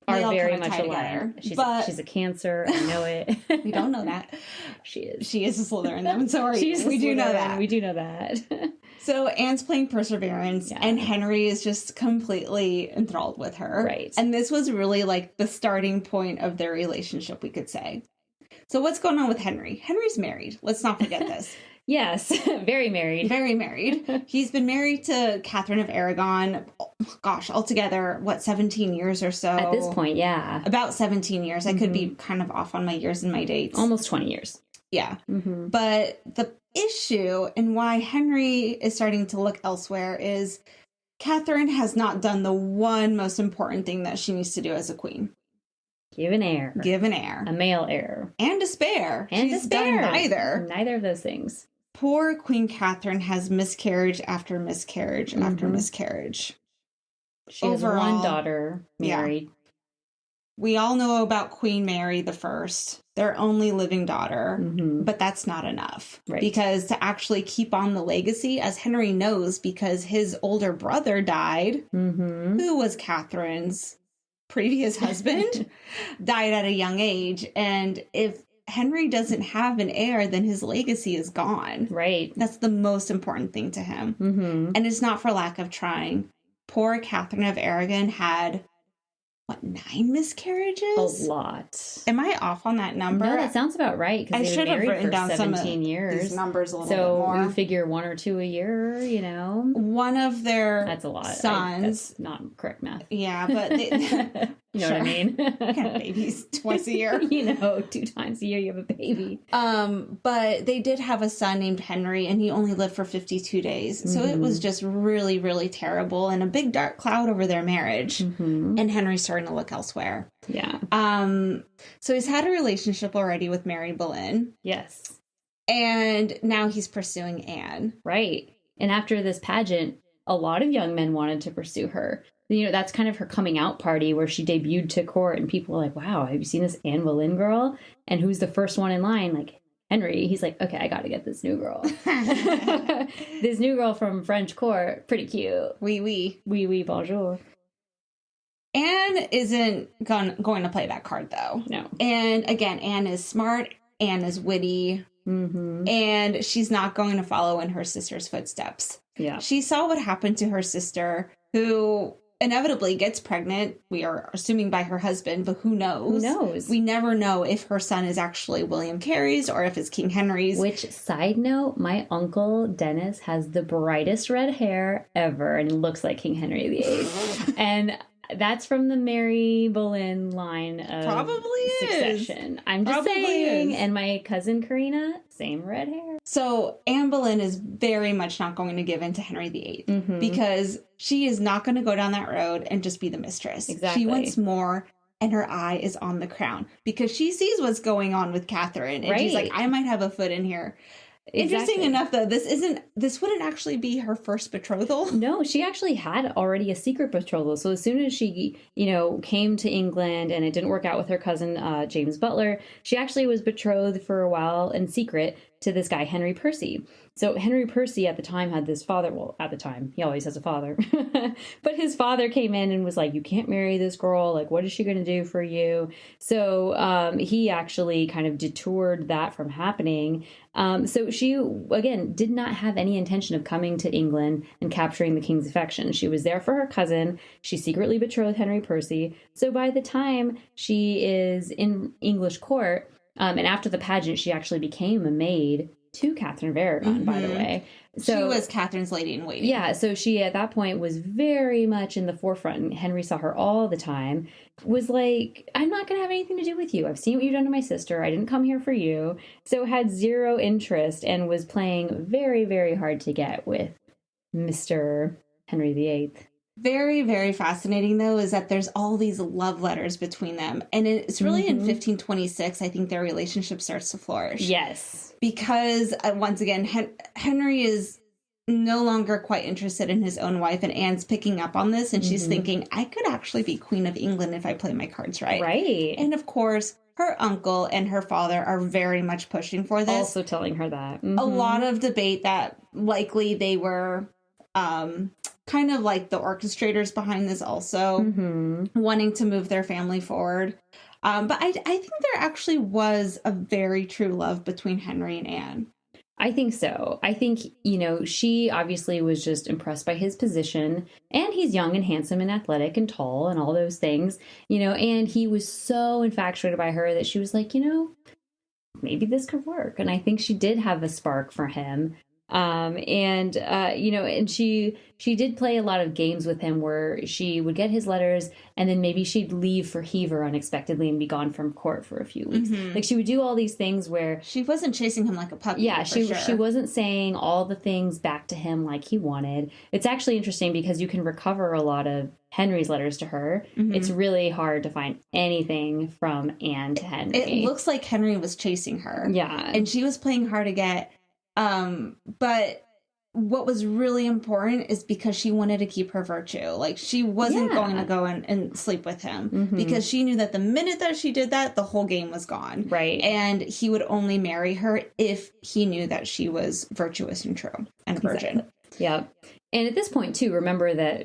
are very much alive. She's a Cancer. I know it. We don't know that. She is. She is a Slytherin, though, and so are you. We do know that. We do know that. So Anne's playing perseverance, and Henry is just completely enthralled with her. Right. And this was really like the starting point of their relationship, we could say. So what's going on with Henry? Henry's married. Let's not forget this. Yes, very married. Very married. He's been married to Catherine of Aragon, gosh, altogether, 17 years or so? At this point, yeah. About 17 years. I could be kind of off on my years and my dates. Almost 20 years. Yeah. Mm-hmm. But the issue and why Henry is starting to look elsewhere is Catherine has not done the one most important thing that she needs to do as a queen. Give an heir. Give an heir. A male heir. And a spare. And She's a spare. done neither. Neither of those things. Poor Queen Catherine has miscarriage after miscarriage after miscarriage. She has one daughter, Mary. Yeah. We all know about Queen Mary the First, their only living daughter, but that's not enough. Right. Because to actually keep on the legacy, as Henry knows, because his older brother died, who was Catherine's previous husband, died at a young age. And if Henry doesn't have an heir, then his legacy is gone. Right. That's the most important thing to him. And it's not for lack of trying. Poor Catherine of Aragon had, 9 miscarriages? A lot. Am I off on that number? No, that sounds about right. Because they were married for 17 years. These numbers a little bit more. So we figure 1 or 2 a year, you know. One of their that's a lot. Sons. That's not correct math. Yeah, but they, you know what I mean? Have babies twice a year. You know, 2 times a year you have a baby. But they did have a son named Henry, and he only lived for 52 days. So it was just really, really terrible and a big dark cloud over their marriage. And Henry started starting to look elsewhere. Yeah. So he's had a relationship already with Mary Boleyn. Yes. And now he's pursuing Anne. Right. And after this pageant, a lot of young men wanted to pursue her. You know, that's kind of her coming out party where she debuted to court and people were like, wow, have you seen this Anne Boleyn girl? And who's the first one in line? Like, Henry. He's like, okay, I got to get this new girl. This new girl from French court. Pretty cute. Oui, oui. Oui, oui, bonjour. Anne isn't going to play that card, though. No. And again, Anne is smart. Anne is witty. Mm-hmm. And she's not going to follow in her sister's footsteps. Yeah. She saw what happened to her sister, who inevitably gets pregnant. We are assuming by her husband, but who knows? Who knows? We never know if her son is actually William Carey's or if it's King Henry's. Which, side note, my uncle Dennis has the brightest red hair ever and looks like King Henry VIII. And that's from the Mary Boleyn line of Probably succession. Is. I'm just Probably saying. is. And my cousin Karina, same red hair. So Anne Boleyn is very much not going to give in to Henry VIII Mm-hmm. because she is not going to go down that road and just be the mistress. Exactly. She wants more, and her eye is on the crown because she sees what's going on with Catherine, and she's like, I might have a foot in here. Interesting enough, though, this wouldn't actually be her first betrothal. No, she actually had already a secret betrothal. So as soon as she, came to England and it didn't work out with her cousin, James Butler, she actually was betrothed for a while in secret to this guy, Henry Percy. So Henry Percy at the time had this father. Well, at the time, he always has a father. But his father came in and was like, you can't marry this girl. Like, what is she going to do for you? So he actually kind of detoured that from happening. So she, again, did not have any intention of coming to England and capturing the king's affection. She was there for her cousin. She secretly betrothed Henry Percy. So by the time she is in English court, and after the pageant, she actually became a maid to Catherine of Aragon, by the way. So she was Catherine's lady in waiting. Yeah, so she at that point was very much in the forefront, and Henry saw her all the time, was like, I'm not going to have anything to do with you. I've seen what you've done to my sister. I didn't come here for you. So had zero interest and was playing very, very hard to get with Mr. Henry VIII. Very, very fascinating, though, is that there's all these love letters between them. And it's really in 1526, I think their relationship starts to flourish. Yes. Because, once again, Henry is no longer quite interested in his own wife, and Anne's picking up on this, and she's thinking, I could actually be Queen of England if I play my cards right. Right. And, of course, her uncle and her father are very much pushing for this. Also telling her that. A lot of debate that likely they were... kind of like the orchestrators behind this also wanting to move their family forward. But I think there actually was a very true love between Henry and Anne. I think so. I think, she obviously was just impressed by his position, and he's young and handsome and athletic and tall and all those things, and he was so infatuated by her that she was like, maybe this could work. And I think she did have a spark for him. And she did play a lot of games with him where she would get his letters and then maybe she'd leave for Hever unexpectedly and be gone from court for a few weeks. Like she would do all these things where she wasn't chasing him like a puppy. Yeah, she wasn't saying all the things back to him like he wanted. It's actually interesting because you can recover a lot of Henry's letters to her. It's really hard to find anything from Anne to Henry. It looks like Henry was chasing her. Yeah. And she was playing hard to get. But what was really important is because she wanted to keep her virtue. Like she wasn't going to go and sleep with him because she knew that the minute that she did that, the whole game was gone. Right. And he would only marry her if he knew that she was virtuous and true and a virgin. Exactly. Yeah. And at this point, too, remember that,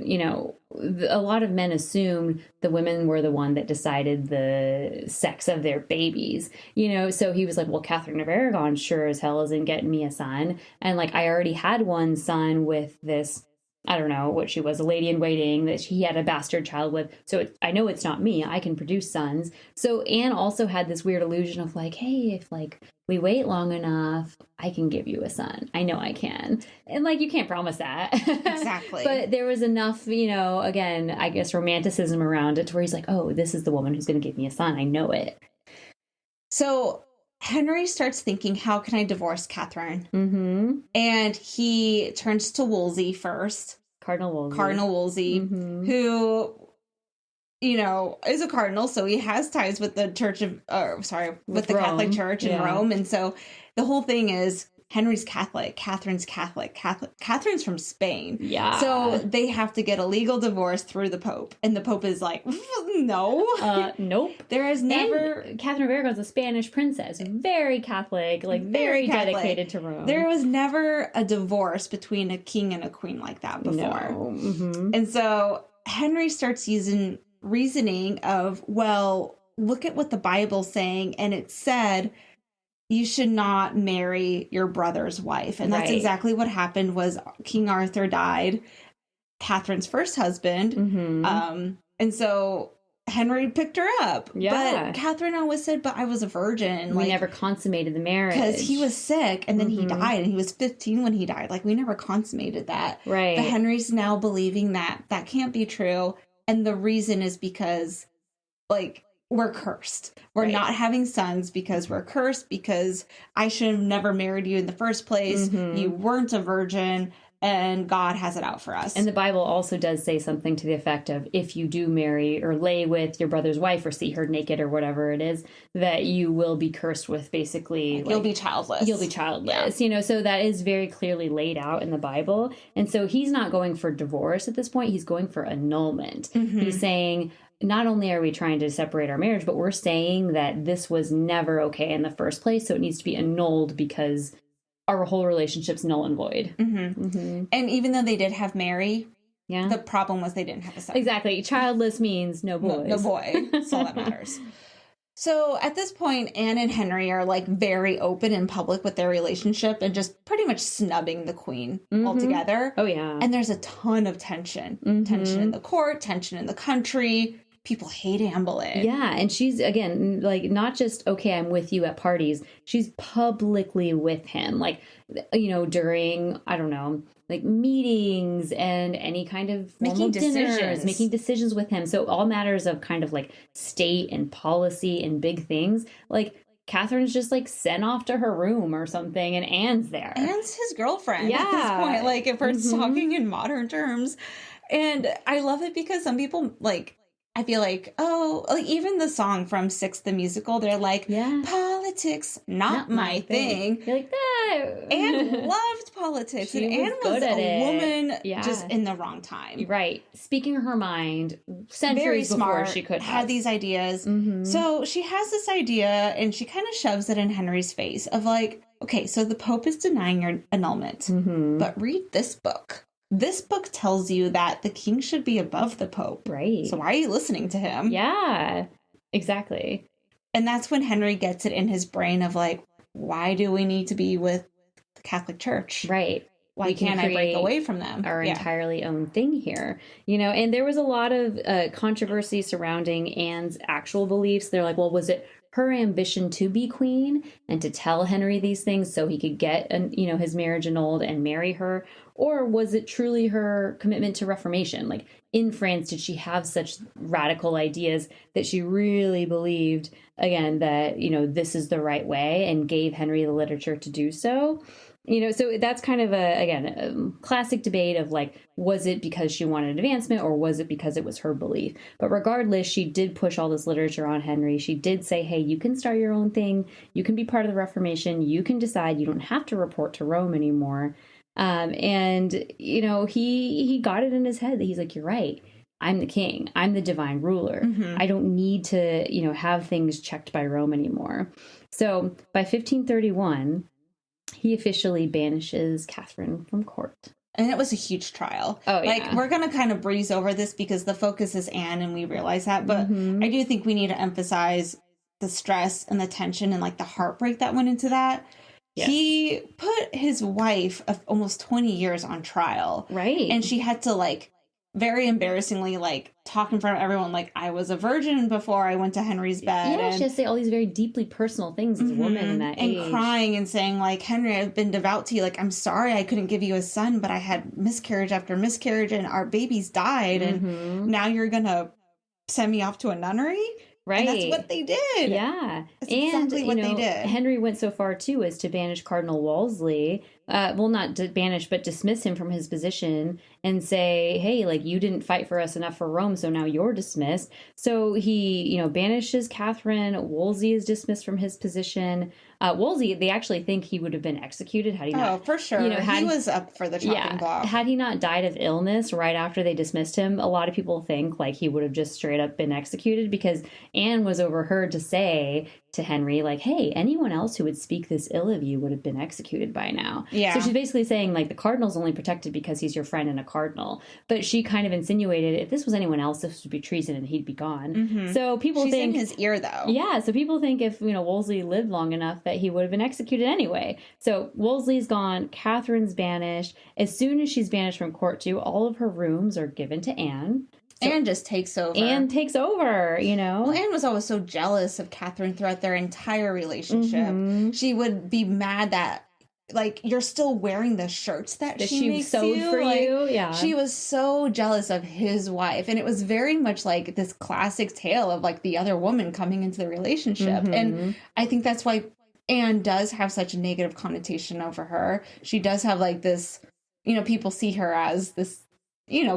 a lot of men assumed the women were the one that decided the sex of their babies, so he was like, well, Catherine of Aragon sure as hell isn't getting me a son. And like, I already had one son with this, I don't know what she was, a lady in waiting that he had a bastard child with. So I know it's not me. I can produce sons. So Anne also had this weird illusion of like, hey, if like we wait long enough, I can give you a son. I know I can. And like, you can't promise that. Exactly. But there was enough, again, I guess romanticism around it to where he's like, oh, this is the woman who's going to give me a son. I know it. So Henry starts thinking, how can I divorce Catherine? And he turns to Wolsey first. Cardinal Wolsey. Who is a cardinal, so he has ties with the Church of, with the Rome. Catholic Church in Yeah. Rome. And so the whole thing is Henry's Catholic, Catherine's Catholic, Catherine's from Spain. Yeah. So they have to get a legal divorce through the Pope. And the Pope is like, no. Nope. There is never... And Catherine of Aragon's a Spanish princess. Very Catholic, like very Catholic. dedicated to Rome. There was never a divorce between a king and a queen like that before. No. Mm-hmm. And so Henry starts using reasoning of, well, look at what the Bible's saying, and it said you should not marry your brother's wife. And that's Right. exactly what happened. Was King Arthur died, Catherine's first husband. Mm-hmm. And so Henry picked her up. Yeah. But Catherine always said, but I was a virgin. We never consummated the marriage. Because he was sick, and then he Mhm. died, and he was 15 when he died. Like, we never consummated that. Right. But Henry's now believing that that can't be true. And the reason is because, like, we're cursed. We're Right. not having sons because we're cursed, because I should have never married you in the first place. Mhm. You weren't a virgin, and God has it out for us. And the Bible also does say something to the effect of, if you do marry or lay with your brother's wife or see her naked or whatever it is, that you will be cursed with, basically. You'll be childless. You'll be childless, so that is very clearly laid out in the Bible. And so he's not going for divorce at this point. He's going for annulment. Mhm. He's saying, not only are we trying to separate our marriage, but we're saying that this was never okay in the first place. So it needs to be annulled because our whole relationship's null and void. Mm-hmm. And even though they did have Mary, Yeah. the problem was they didn't have a son. Exactly. Childless means no boys. No boy. That's all that matters. So at this point, Anne and Henry are like very open in public with their relationship and just pretty much snubbing the queen altogether. Oh, yeah. And there's a ton of tension. Mhm. Tension in the court, tension in the country. People hate Anne Boleyn. Yeah, and she's, again, like, not just, okay, I'm with you at parties. She's publicly with him, like, during, I don't know, like, meetings and any kind of formal dinners, making decisions with him. So all matters of kind of, like, state and policy and big things, like, Catherine's just, like, sent off to her room or something, and Anne's there. Anne's his girlfriend at Yeah. this point, like, if we're talking in modern terms. And I love it because some people, like, I feel like, even the song from Six the Musical, they're like, Yeah. politics, not my thing. You're like, that. Anne loved politics, She and was Anne was good at a it. woman Yeah. just in the wrong time. Right. Speaking her mind Very centuries smart, before she could have. had these ideas. Mhm. So she has this idea, and she kind of shoves it in Henry's face of like, okay, so the Pope is denying your annulment, Mhm. but read this book. This book tells you that the king should be above the Pope. Right. So why are you listening to him? Yeah, exactly. And that's when Henry gets it in his brain of like, why do we need to be with the Catholic Church? Right. Why We can can't I break create away from them? Our entirely own thing here, and there was a lot of controversy surrounding Anne's actual beliefs. They're like, well, was it her ambition to be queen and to tell Henry these things so he could get, his marriage annulled and marry her? Or was it truly her commitment to Reformation? Like, in France, did she have such radical ideas that she really believed, again, that, this is the right way, and gave Henry the literature to do so? So that's kind of a classic debate of like, was it because she wanted advancement, or was it because it was her belief? But regardless, she did push all this literature on Henry. She did say, hey, you can start your own thing. You can be part of the Reformation. You can decide. You don't have to report to Rome anymore. He got it in his head that he's like, you're right. I'm the king. I'm the divine ruler. I don't need to, have things checked by Rome anymore. So by 1531, he officially banishes Catherine from court. And it was a huge trial. Oh, yeah. Like, we're going to kind of breeze over this because the focus is Anne, and we realize that. But I do think we need to emphasize the stress and the tension and, like, the heartbreak that went into that. Yes. He put his wife of almost 20 years on trial. Right. And she had to, like, very embarrassingly, like, talk in front of everyone, like, I was a virgin before I went to Henry's bed. Yeah, she has to say all these very deeply personal things as a woman in that age. And crying and saying, like, Henry, I've been devout to you. Like, I'm sorry I couldn't give you a son, but I had miscarriage after miscarriage, and our babies died, and now you're going to send me off to a nunnery? Right. And that's what they did. Yeah. That's exactly what they did. Henry went so far, too, as to banish Cardinal Wolsey, not banish, but dismiss him from his position and say, hey, like, you didn't fight for us enough for Rome, so now you're dismissed. So he, banishes Catherine. Wolsey is dismissed from his position. Wolsey, they actually think he would have been executed had he not. Oh, for sure. He was up for the chopping block. Had he not died of illness right after they dismissed him, a lot of people think like he would have just straight up been executed, because Anne was overheard to say to Henry, like, hey, anyone else who would speak this ill of you would have been executed by now. Yeah. So she's basically saying, like, the cardinal's only protected because he's your friend and a cardinal. But she kind of insinuated if this was anyone else, this would be treason and he'd be gone. Mm-hmm. So people She's think... in his ear, though. Yeah, so people think if, Wolsey lived long enough that he would have been executed anyway. So Wolsey's gone, Catherine's banished. As soon as she's banished from court too, all of her rooms are given to Anne. So Anne just takes over. Anne takes over, Well, Anne was always so jealous of Catherine throughout their entire relationship. Mm-hmm. She would be mad that, like, you're still wearing the shirts that she makes sewed for you. Yeah. She was so jealous of his wife. And it was very much like this classic tale of, like, the other woman coming into the relationship. Mm-hmm. And I think that's why Anne does have such a negative connotation over her. She does have, like, this, people see her as this,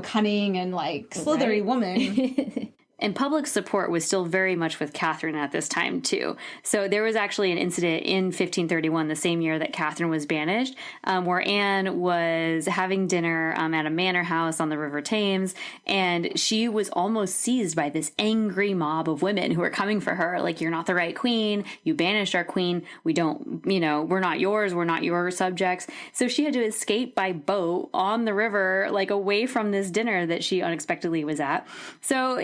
cunning and, like, slithery woman. And public support was still very much with Catherine at this time, too. So there was actually an incident in 1531, the same year that Catherine was banished, where Anne was having dinner at a manor house on the River Thames, and she was almost seized by this angry mob of women who were coming for her. Like, you're not the right queen. You banished our queen. We don't, we're not yours. We're not your subjects. So she had to escape by boat on the river, like, away from this dinner that she unexpectedly was at. So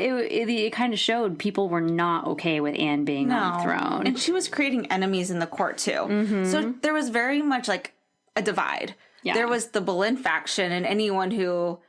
it kind of showed people were not okay with Anne being on the throne. And she was creating enemies in the court, too. Mm-hmm. So there was very much, like, a divide. Yeah. There was the Boleyn faction, and anyone who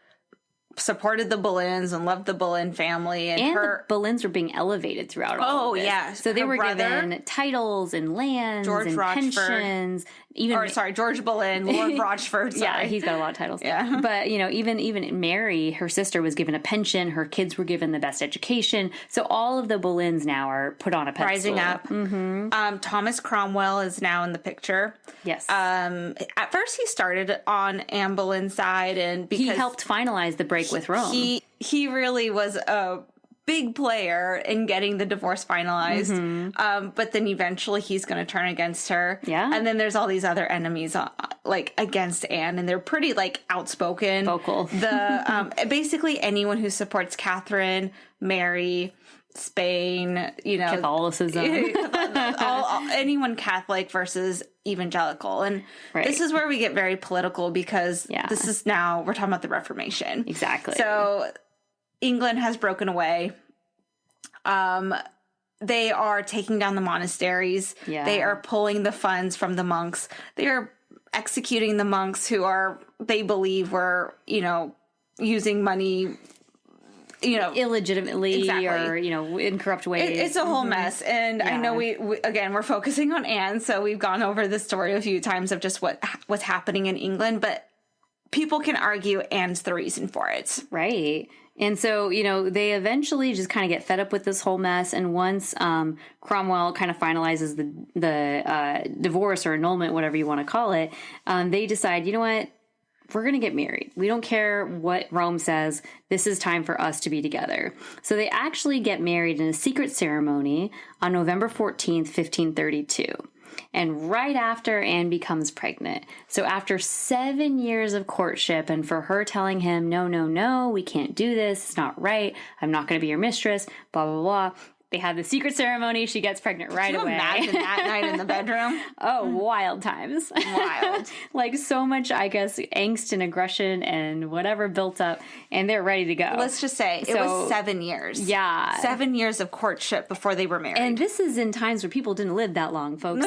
supported the Boleyns and loved the Boleyn family. And the Boleyns were being elevated throughout all of this. Yes. So they were given titles and lands and pensions. George Boleyn, Lord Rochford. Yeah, he's got a lot of titles. Yeah. But, even Mary, her sister, was given a pension. Her kids were given the best education. So all of the Boleyns now are put on a pedestal. Rising up. Mm-hmm. Thomas Cromwell is now in the picture. Yes. At first he started on Anne Boleyn's side, and because he helped finalize the break with Rome. He really was a big player in getting the divorce finalized. Mm-hmm. But then eventually he's going to turn against her. Yeah. And then there's all these other enemies like against Anne, and they're pretty like outspoken. Vocal. The basically anyone who supports Catherine, Mary, Spain, Catholicism. Anyone Catholic versus evangelical. And this is where we get very political, because this is now, we're talking about the Reformation. Exactly. So England has broken away. They are taking down the monasteries. Yeah. They are pulling the funds from the monks. They are executing the monks who they believe were, using money, illegitimately or, in corrupt ways. It's a whole mess. And I know we again, we're focusing on Anne, so we've gone over this story a few times of just what's happening in England, but people can argue Anne's the reason for it. Right. And so, they eventually just kind of get fed up with this whole mess. And once Cromwell kind of finalizes the divorce or annulment, whatever you want to call it, they decide, you know what? We're going to get married. We don't care what Rome says. This is time for us to be together. So they actually get married in a secret ceremony on November 14th, 1532. And right after Anne becomes pregnant. So after 7 years of courtship, and for her telling him, no, we can't do this. It's not right. I'm not going to be your mistress, blah, blah, blah. They have the secret ceremony. She gets pregnant right away. Imagine that night in the bedroom. Oh, wild times. Wild. Like so much, I guess, angst and aggression and whatever built up, and they're ready to go. Let's just say it was 7 years. Yeah. 7 years of courtship before they were married. And this is in times where people didn't live that long, folks.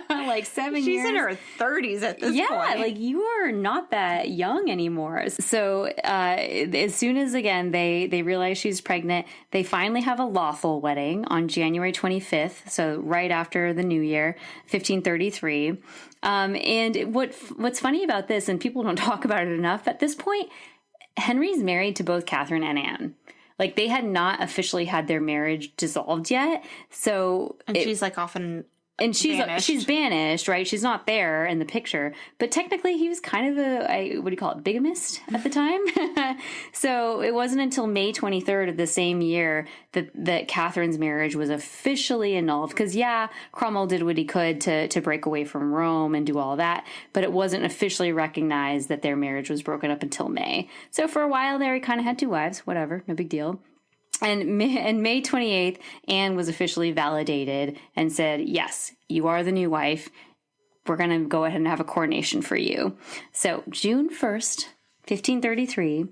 Like 7 years. She's in her 30s at this point. Yeah, like you are not that young anymore. So as soon as, again, they realize she's pregnant, they finally have a lawful wedding on January 25th, so right after the New Year, 1533. And what's funny about this, and people don't talk about it enough, at this point, Henry's married to both Catherine and Anne. Like, they had not officially had their marriage dissolved yet, so... And she's, like, off in And banished. she's banished, right? She's not there in the picture. But technically, he was kind of what do you call it, bigamist at the time. So it wasn't until May 23rd of the same year that Catherine's marriage was officially annulled. Because, yeah, Cromwell did what he could to break away from Rome and do all that. But it wasn't officially recognized that their marriage was broken up until May. So for a while there, he kind of had 2 wives. Whatever, no big deal. And May 28th, Anne was officially validated and said, yes, you are the new wife. We're going to go ahead and have a coronation for you. So June 1st, 1533,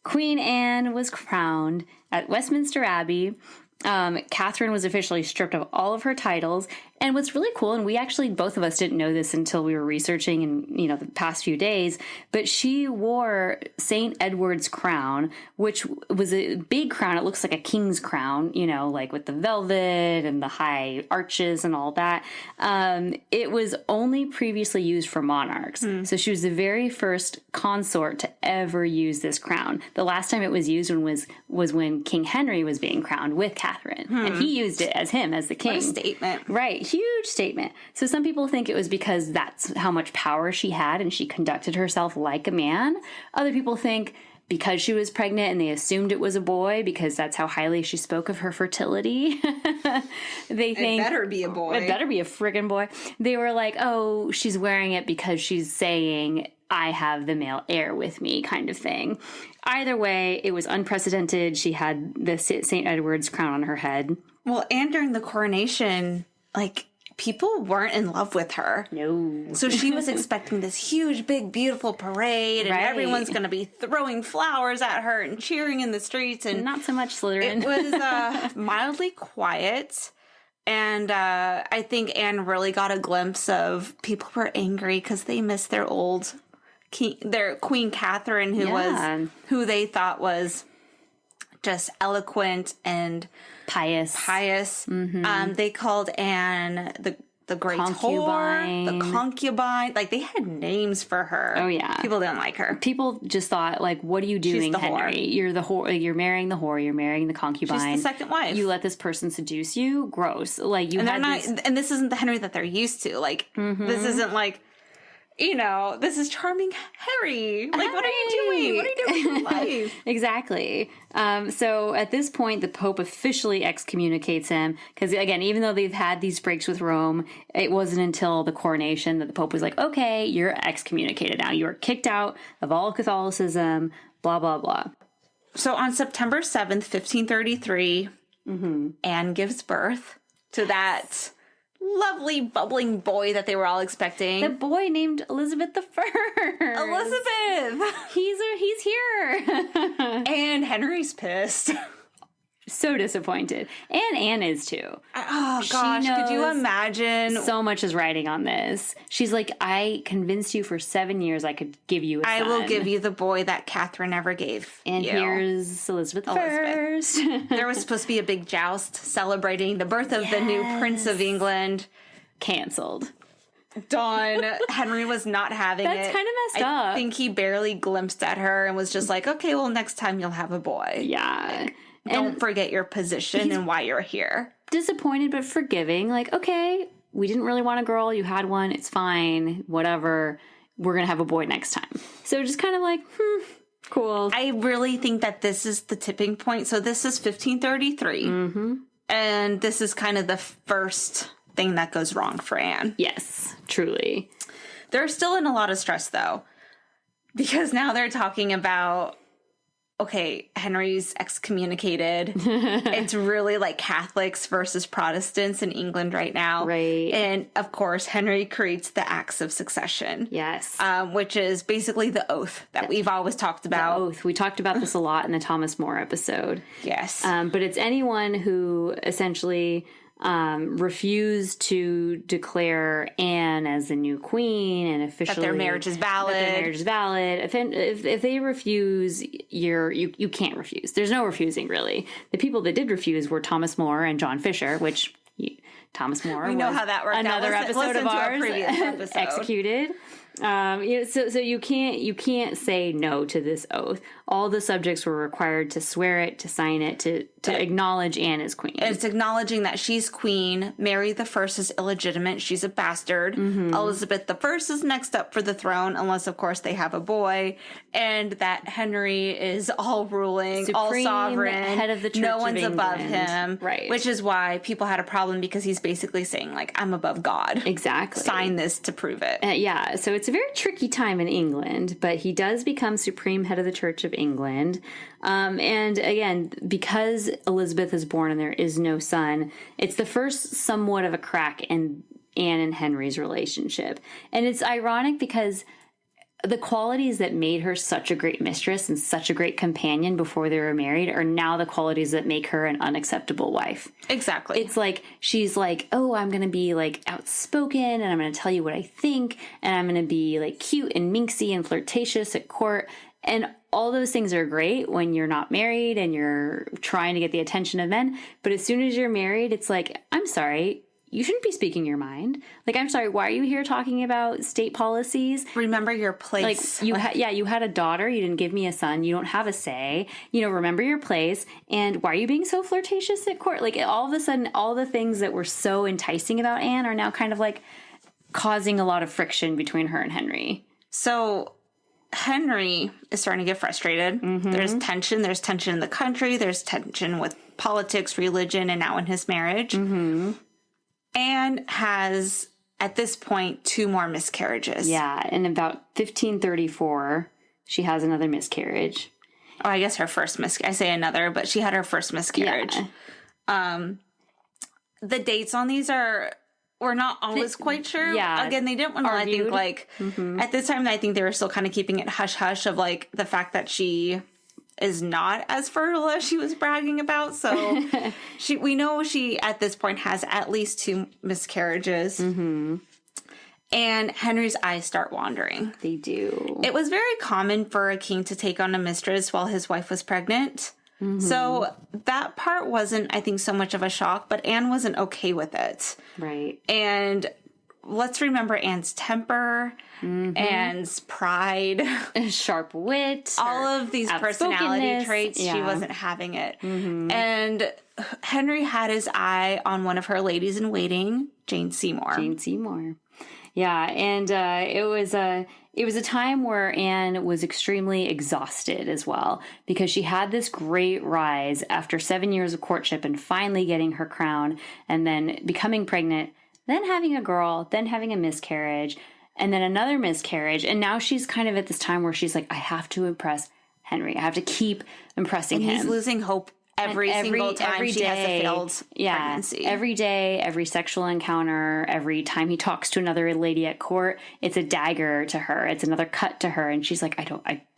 Queen Anne was crowned at Westminster Abbey. Catherine was officially stripped of all of her titles. And what's really cool, and we actually, both of us didn't know this until we were researching in, the past few days, but she wore St. Edward's crown, which was a big crown. It looks like a king's crown, like with the velvet and the high arches and all that. It was only previously used for monarchs. So she was the very first consort to ever use this crown. The last time it was used was when King Henry was being crowned with Catherine. And he used it as the king. What a statement. Right. Huge statement. So some people think it was because that's how much power she had and she conducted herself like a man. Other people think because she was pregnant and they assumed it was a boy because that's how highly she spoke of her fertility. They think it better be a boy. It better be a friggin' boy. They were like, oh, she's wearing it because she's saying, I have the male heir with me kind of thing. Either way, it was unprecedented. She had the St. Edward's crown on her head. Well, and during the coronation, people weren't in love with her. No. So she was expecting this huge, big, beautiful parade, and everyone's going to be throwing flowers at her and cheering in the streets. And not so much Slytherin. It was mildly quiet. And I think Anne really got a glimpse of people were angry because they missed their old their Queen Catherine, who they thought was just eloquent and pious. Mm-hmm. They called Anne the great concubine. whore, the concubine. They had names for her. Oh yeah, people didn't like her. People just thought, what are you doing, Henry? Whore. You're the whore. You're marrying the whore. You're marrying the concubine. She's the second wife. You let this person seduce you. Gross. And this isn't the Henry that they're used to. This isn't this is charming Harry. What are you doing? What are you doing with your life? Exactly. So at this point, the Pope officially excommunicates him. Because again, even though they've had these breaks with Rome, it wasn't until the coronation that the Pope was like, okay, you're excommunicated now. You are kicked out of all Catholicism, blah, blah, blah. So on September 7th, 1533, Anne gives birth to that lovely bubbling boy that they were all expecting. The boy named Elizabeth I. Elizabeth! He's here. And Henry's pissed. So disappointed. And Anne is too. Oh gosh, could you imagine? So much is riding on this. She's like, I convinced you for 7 years I could give you a son. I will give you the boy that Catherine never gave and you. Here's Elizabeth first. There was supposed to be a big joust celebrating the birth of the new Prince of England. Canceled. Done. Henry was not having it. That's kind of messed up. I think he barely glimpsed at her and was just like, okay, well, next time you'll have a boy. Yeah. Don't forget your position and why you're here. Disappointed but forgiving. Okay, we didn't really want a girl. You had one. It's fine. Whatever. We're going to have a boy next time. So just kind of cool. I really think that this is the tipping point. So this is 1533. Mm-hmm. And this is kind of the first thing that goes wrong for Anne. Yes, truly. They're still in a lot of stress, though. Because now they're talking about, okay, Henry's excommunicated. It's really Catholics versus Protestants in England right now. Right. And, of course, Henry creates the Acts of Succession. Yes. Which is basically the oath that we've always talked about. The oath. We talked about this a lot in the Thomas More episode. Yes. But it's anyone who essentially refused to declare Anne as the new queen and officially that their marriage is valid. If they refuse, you can't refuse. There's no refusing, really. The people that did refuse were Thomas More and John Fisher, which Thomas More we know how that worked another out. Episode of ours previous episode. executed. So you can't say no to this oath. All the subjects were required to swear it, to sign it, to acknowledge Anne as queen. It's acknowledging that she's queen. Mary the First is illegitimate. She's a bastard. Elizabeth the First is next up for the throne, unless, of course, they have a boy. And that Henry is all ruling, all Supreme sovereign. head of the Church no of one's above England. him. Right. Which is why people had a problem, because he's basically saying, like, I'm above God. Exactly. Sign this to prove it. Yeah, so it's a very tricky time in England, but he does become supreme head of the Church of England. And again, because Elizabeth is born and there is no son, it's the first somewhat of a crack in Anne and Henry's relationship. And it's ironic because the qualities that made her such a great mistress and such a great companion before they were married are now the qualities that make her an unacceptable wife. Exactly. It's like, she's like, oh, I'm going to be like outspoken and I'm going to tell you what I think and I'm going to be like cute and minxy and flirtatious at court. And all those things are great when you're not married and you're trying to get the attention of men. But as soon as you're married, it's like, I'm sorry, you shouldn't be speaking your mind. Like, I'm sorry, why are you here talking about state policies? Remember your place. Like, you had a daughter. You didn't give me a son. You don't have a say. Remember your place. And why are you being so flirtatious at court? Like, all of a sudden, all the things that were so enticing about Anne are now kind of like causing a lot of friction between her and Henry. So Henry is starting to get frustrated. There's tension. There's tension in the country. There's tension with politics, religion, and now in his marriage. Anne has, at this point, 2 more miscarriages. Yeah, in about 1534, she has another miscarriage. Oh, I guess her first I say another, but she had her first miscarriage. Yeah. The dates on these we're not always quite sure. Yeah. Again, they didn't want to, I think, like, at this time, I think they were still kind of keeping it hush-hush of, like, the fact that she is not as fertile as she was bragging about. So we know she, at this point, has at least 2 miscarriages. And Henry's eyes start wandering. They do. It was very common for a king to take on a mistress while his wife was pregnant. So that part wasn't, I think, so much of a shock, but Anne wasn't okay with it. Right. And let's remember Anne's temper, Anne's pride, sharp wit, all of these personality traits. She wasn't having it. And Henry had his eye on one of her ladies in waiting, Jane Seymour. Yeah, and it was a time where Anne was extremely exhausted as well, because she had this great rise after 7 years of courtship and finally getting her crown and then becoming pregnant, then having a girl, then having a miscarriage, and then another miscarriage. And now she's kind of at this time where she's like, I have to impress Henry. I have to keep impressing him. He's losing hope every single time she has a failed pregnancy. Every day, every sexual encounter, every time he talks to another lady at court, it's a dagger to her. It's another cut to her. And she's like,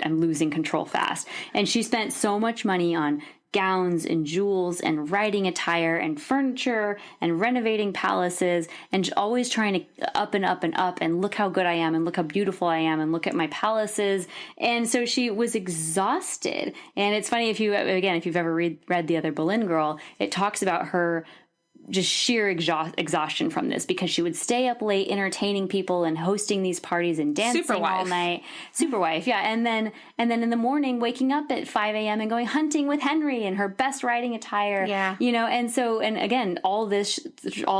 I'm losing control fast. And she spent so much money on gowns and jewels and riding attire and furniture and renovating palaces and always trying to up and up and up and look how good I am and look how beautiful I am and look at my palaces. And so she was exhausted. And it's funny, if you've ever read The Other Boleyn Girl, it talks about her just sheer exhaustion from this, because she would stay up late entertaining people and hosting these parties and dancing all night. Super wife, yeah. And then in the morning, waking up at 5 a.m. and going hunting with Henry in her best riding attire. Yeah. And again, all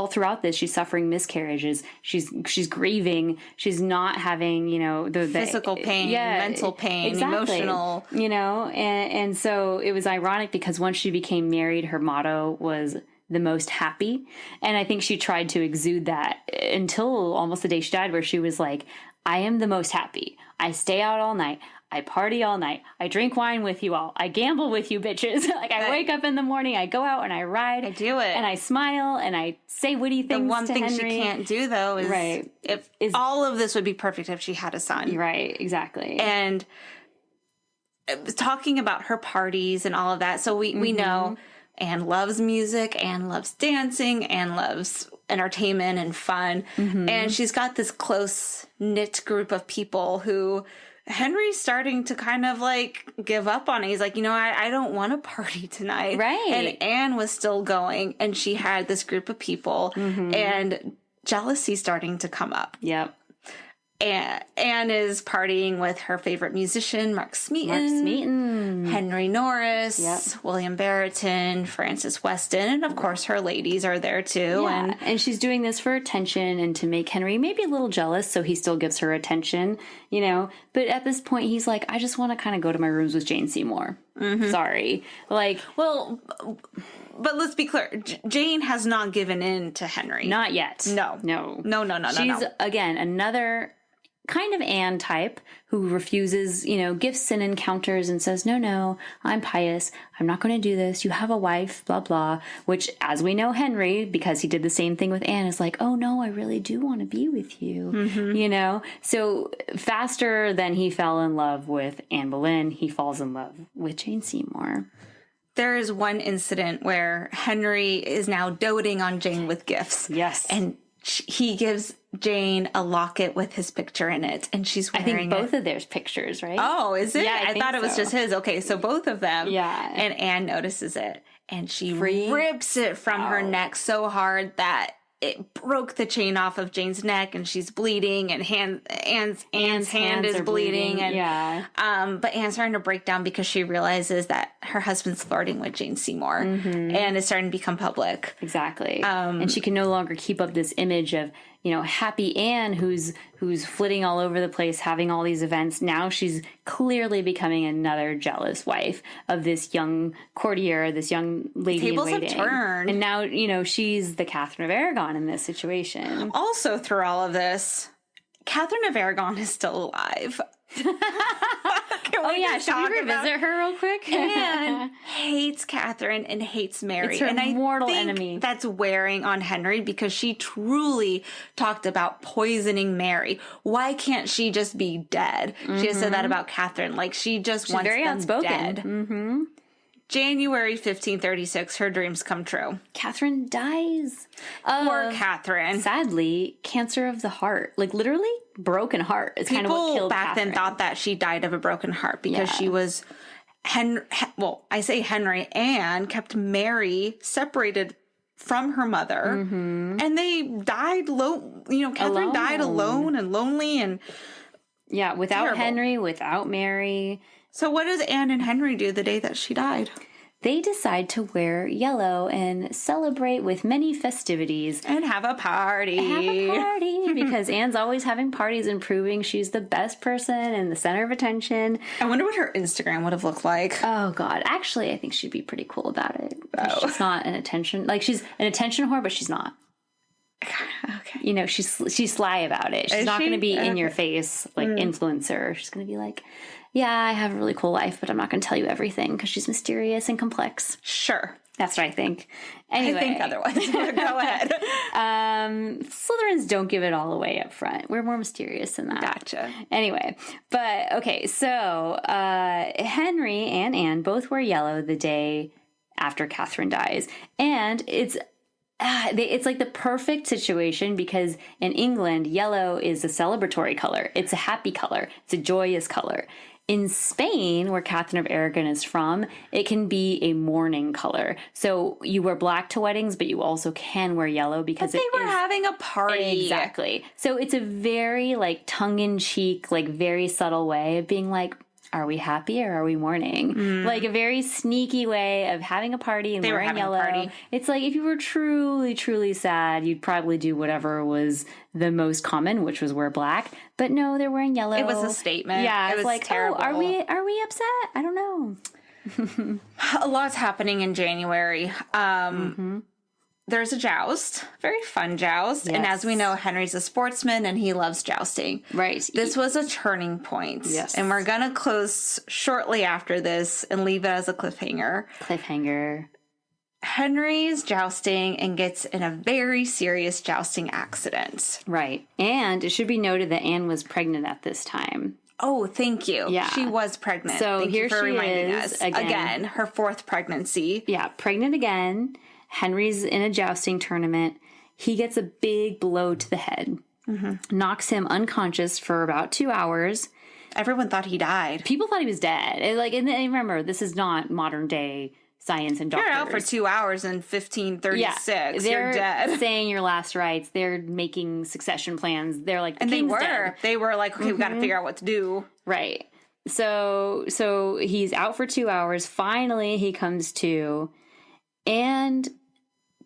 throughout this, she's suffering miscarriages. She's grieving. She's not having, the physical pain, mental pain, emotional. And so it was ironic, because once she became married, her motto was the most happy. And I think she tried to exude that until almost the day she died, where she was like, I am the most happy. I stay out all night. I party all night. I drink wine with you all. I gamble with you bitches. I wake up in the morning, I go out and I ride. I do it. And I smile and I say witty things to Henry. The one thing she can't do, though, is all of this would be perfect if she had a son. Right, exactly. And talking about her parties and all of that, so we know Anne loves music, Anne loves dancing, Anne loves entertainment and fun. And she's got this close-knit group of people who Henry's starting to kind of like give up on it. He's like, I don't want to party tonight. Right. And Anne was still going, and she had this group of people, and jealousy starting to come up. Yep. Anne is partying with her favorite musician, Mark Smeaton. Henry Norris, William Brereton, Frances Weston, and of course her ladies are there too. Yeah. And she's doing this for attention and to make Henry maybe a little jealous, so he still gives her attention, you know. But at this point, he's like, I just want to kind of go to my rooms with Jane Seymour. Sorry. Like, well, but let's be clear. Jane has not given in to Henry. Not yet. No. She's, again, another kind of Anne type who refuses, you know, gifts and encounters and says, no, I'm pious. I'm not going to do this. You have a wife, blah, blah. Which, as we know, Henry, because he did the same thing with Anne, is like, oh, no, I really do want to be with you, you know? So faster than he fell in love with Anne Boleyn, he falls in love with Jane Seymour. There is one incident where Henry is now doting on Jane with gifts. Yes. And he gives Jane a locket with his picture in it, and she's wearing it. I think both of their pictures, right? Oh, is it? Yeah, I thought it was just his. Okay, so both of them. Yeah. And Anne notices it, and she rips it from her neck so hard that it broke the chain off of Jane's neck, and she's bleeding, and Anne's hand is bleeding. And, but Anne's starting to break down because she realizes that her husband's flirting with Jane Seymour, and it's starting to become public. Exactly. And she can no longer keep up this image of, you know, happy Anne who's flitting all over the place, having all these events. Now she's clearly becoming another jealous wife of this young courtier, this young lady in waiting. Tables have turned. And now, you know, she's the Catherine of Aragon in this situation. Also, through all of this, Catherine of Aragon is still alive. Should we revisit her real quick? Anne hates Catherine and hates Mary. It's her mortal enemy. That's wearing on Henry because she truly talked about poisoning Mary. Why can't she just be dead? She has said that about Catherine. Like, she just wants very them outspoken. dead. January 1536, her dreams come true. Catherine dies. Poor Catherine. Sadly, cancer of the heart. Like, literally, broken heart. It's kind of what killed back Catherine. then thought that she died of a broken heart because she was Anne kept Mary separated from her mother, and they died Catherine died alone and lonely and without terrible. Henry, without Mary. So what does Anne and Henry do the day that she died? They decide to wear yellow and celebrate with many festivities. And have a party. Because Anne's always having parties and proving she's the best person and the center of attention. I wonder what her Instagram would have looked like. Oh, God. Actually, I think she'd be pretty cool about it. She's not an attention... Like, she's an attention whore, but she's not. Okay. You know, she's sly about it. She's not going to be in your face, like, influencer. She's going to be like... Yeah, I have a really cool life, but I'm not going to tell you everything because she's mysterious and complex. Sure. That's what I think. Anyway. I think otherwise. Go ahead. Slytherins don't give it all away up front. We're more mysterious than that. Gotcha. Anyway, but okay, so Henry and Anne both wear yellow the day after Catherine dies. And it's like the perfect situation because in England, yellow is a celebratory color. It's a happy color. It's a joyous color. In Spain, where Catherine of Aragon is from, it can be a mourning color. So you wear black to weddings, but you also can wear yellow because they were having a party. Exactly. So it's a very like tongue-in-cheek, like very subtle way of being like, are we happy or are we mourning? Like a very sneaky way of having a party and wearing yellow. Party. It's like if you were truly, truly sad, you'd probably do whatever was the most common, which was wear black. But no, they're wearing yellow. It was a statement. Yeah, it was like, terrible. Oh, are we upset? I don't know. A lot's happening in January. There's a joust, very fun joust. Yes. And as we know, Henry's a sportsman and he loves jousting. Right. This was a turning point. Yes. And we're going to close shortly after this and leave it as a cliffhanger. Henry's jousting and gets in a very serious jousting accident. Right. And it should be noted that Anne was pregnant at this time. Oh, thank you. Yeah. She was pregnant. So thank here you for she reminding is us. again, her fourth pregnancy. Yeah, pregnant again. Henry's in a jousting tournament. He gets a big blow to the head, knocks him unconscious for about 2 hours. Everyone thought he died. People thought he was dead. And remember, this is not modern day science and doctors. You're out for 2 hours in 1536. they're You're dead. saying your last rites. They're making succession plans. They're like, And king's dead. they were like, okay, we got to figure out what to do. Right. So he's out for 2 hours. Finally, he comes to, and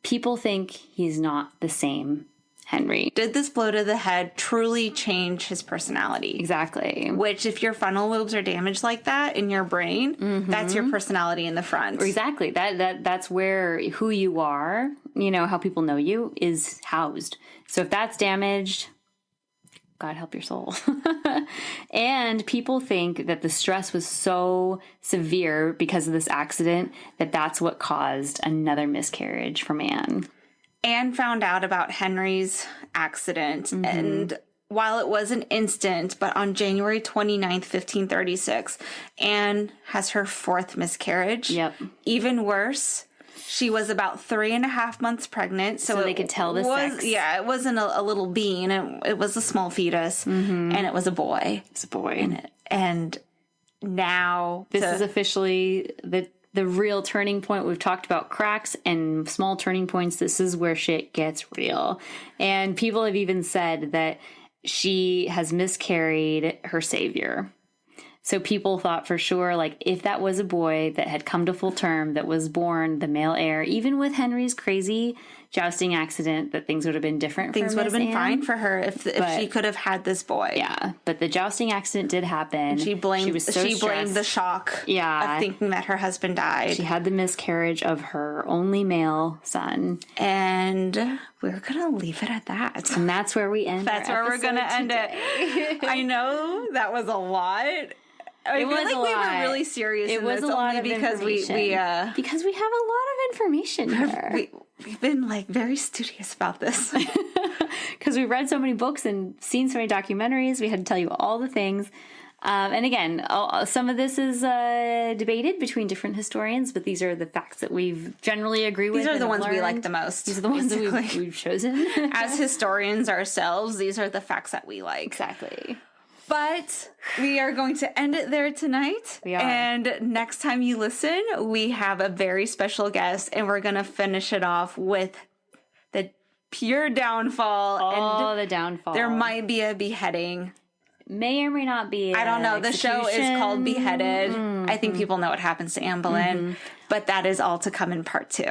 people think he's not the same Henry. Did this blow to the head truly change his personality? Exactly. Which, if your frontal lobes are damaged like that in your brain, that's your personality in the front. Exactly. That's where who you are, how people know you, is housed. So if that's damaged, God help your soul. And people think that the stress was so severe because of this accident that that's what caused another miscarriage from Anne. Anne found out about Henry's accident, and while it was an instant, but on January 29th, 1536, Anne has her fourth miscarriage. Yep. Even worse, she was about 3.5 months pregnant. So they could tell the sex. Yeah, it wasn't a little bean. It was a small fetus, and it was a boy. It's a boy. And now... This is officially the real turning point. We've talked about cracks and small turning points. This is where shit gets real. And people have even said that she has miscarried her savior. So people thought for sure, like, if that was a boy that had come to full term, that was born the male heir, even with Henry's crazy jousting accident, that things would have been different. Things would have been fine for her if she could have had this boy. Yeah, but the jousting accident did happen. She blamed was so blamed the shock of thinking that her husband died. She had the miscarriage of her only male son. And we're going to leave it at that. And that's where we end. That's where we're going to end it. I know that was a lot. I feel like we were really serious in this only because we have a lot of information here. We've been like very studious about this. Because we've read so many books and seen so many documentaries. We had to tell you all the things. And again, some of this is debated between different historians, but these are the facts that we've generally agree with. These are the ones we like the most. These are the ones that we've chosen. As historians ourselves, these are the facts that we like. Exactly. But we are going to end it there tonight. We are. And next time you listen, we have a very special guest, and we're going to finish it off with the pure downfall. Oh, and the downfall. There might be a beheading. May or may not be. I don't know. The show is called Beheaded. I think people know what happens to Anne Boleyn. But that is all to come in part 2.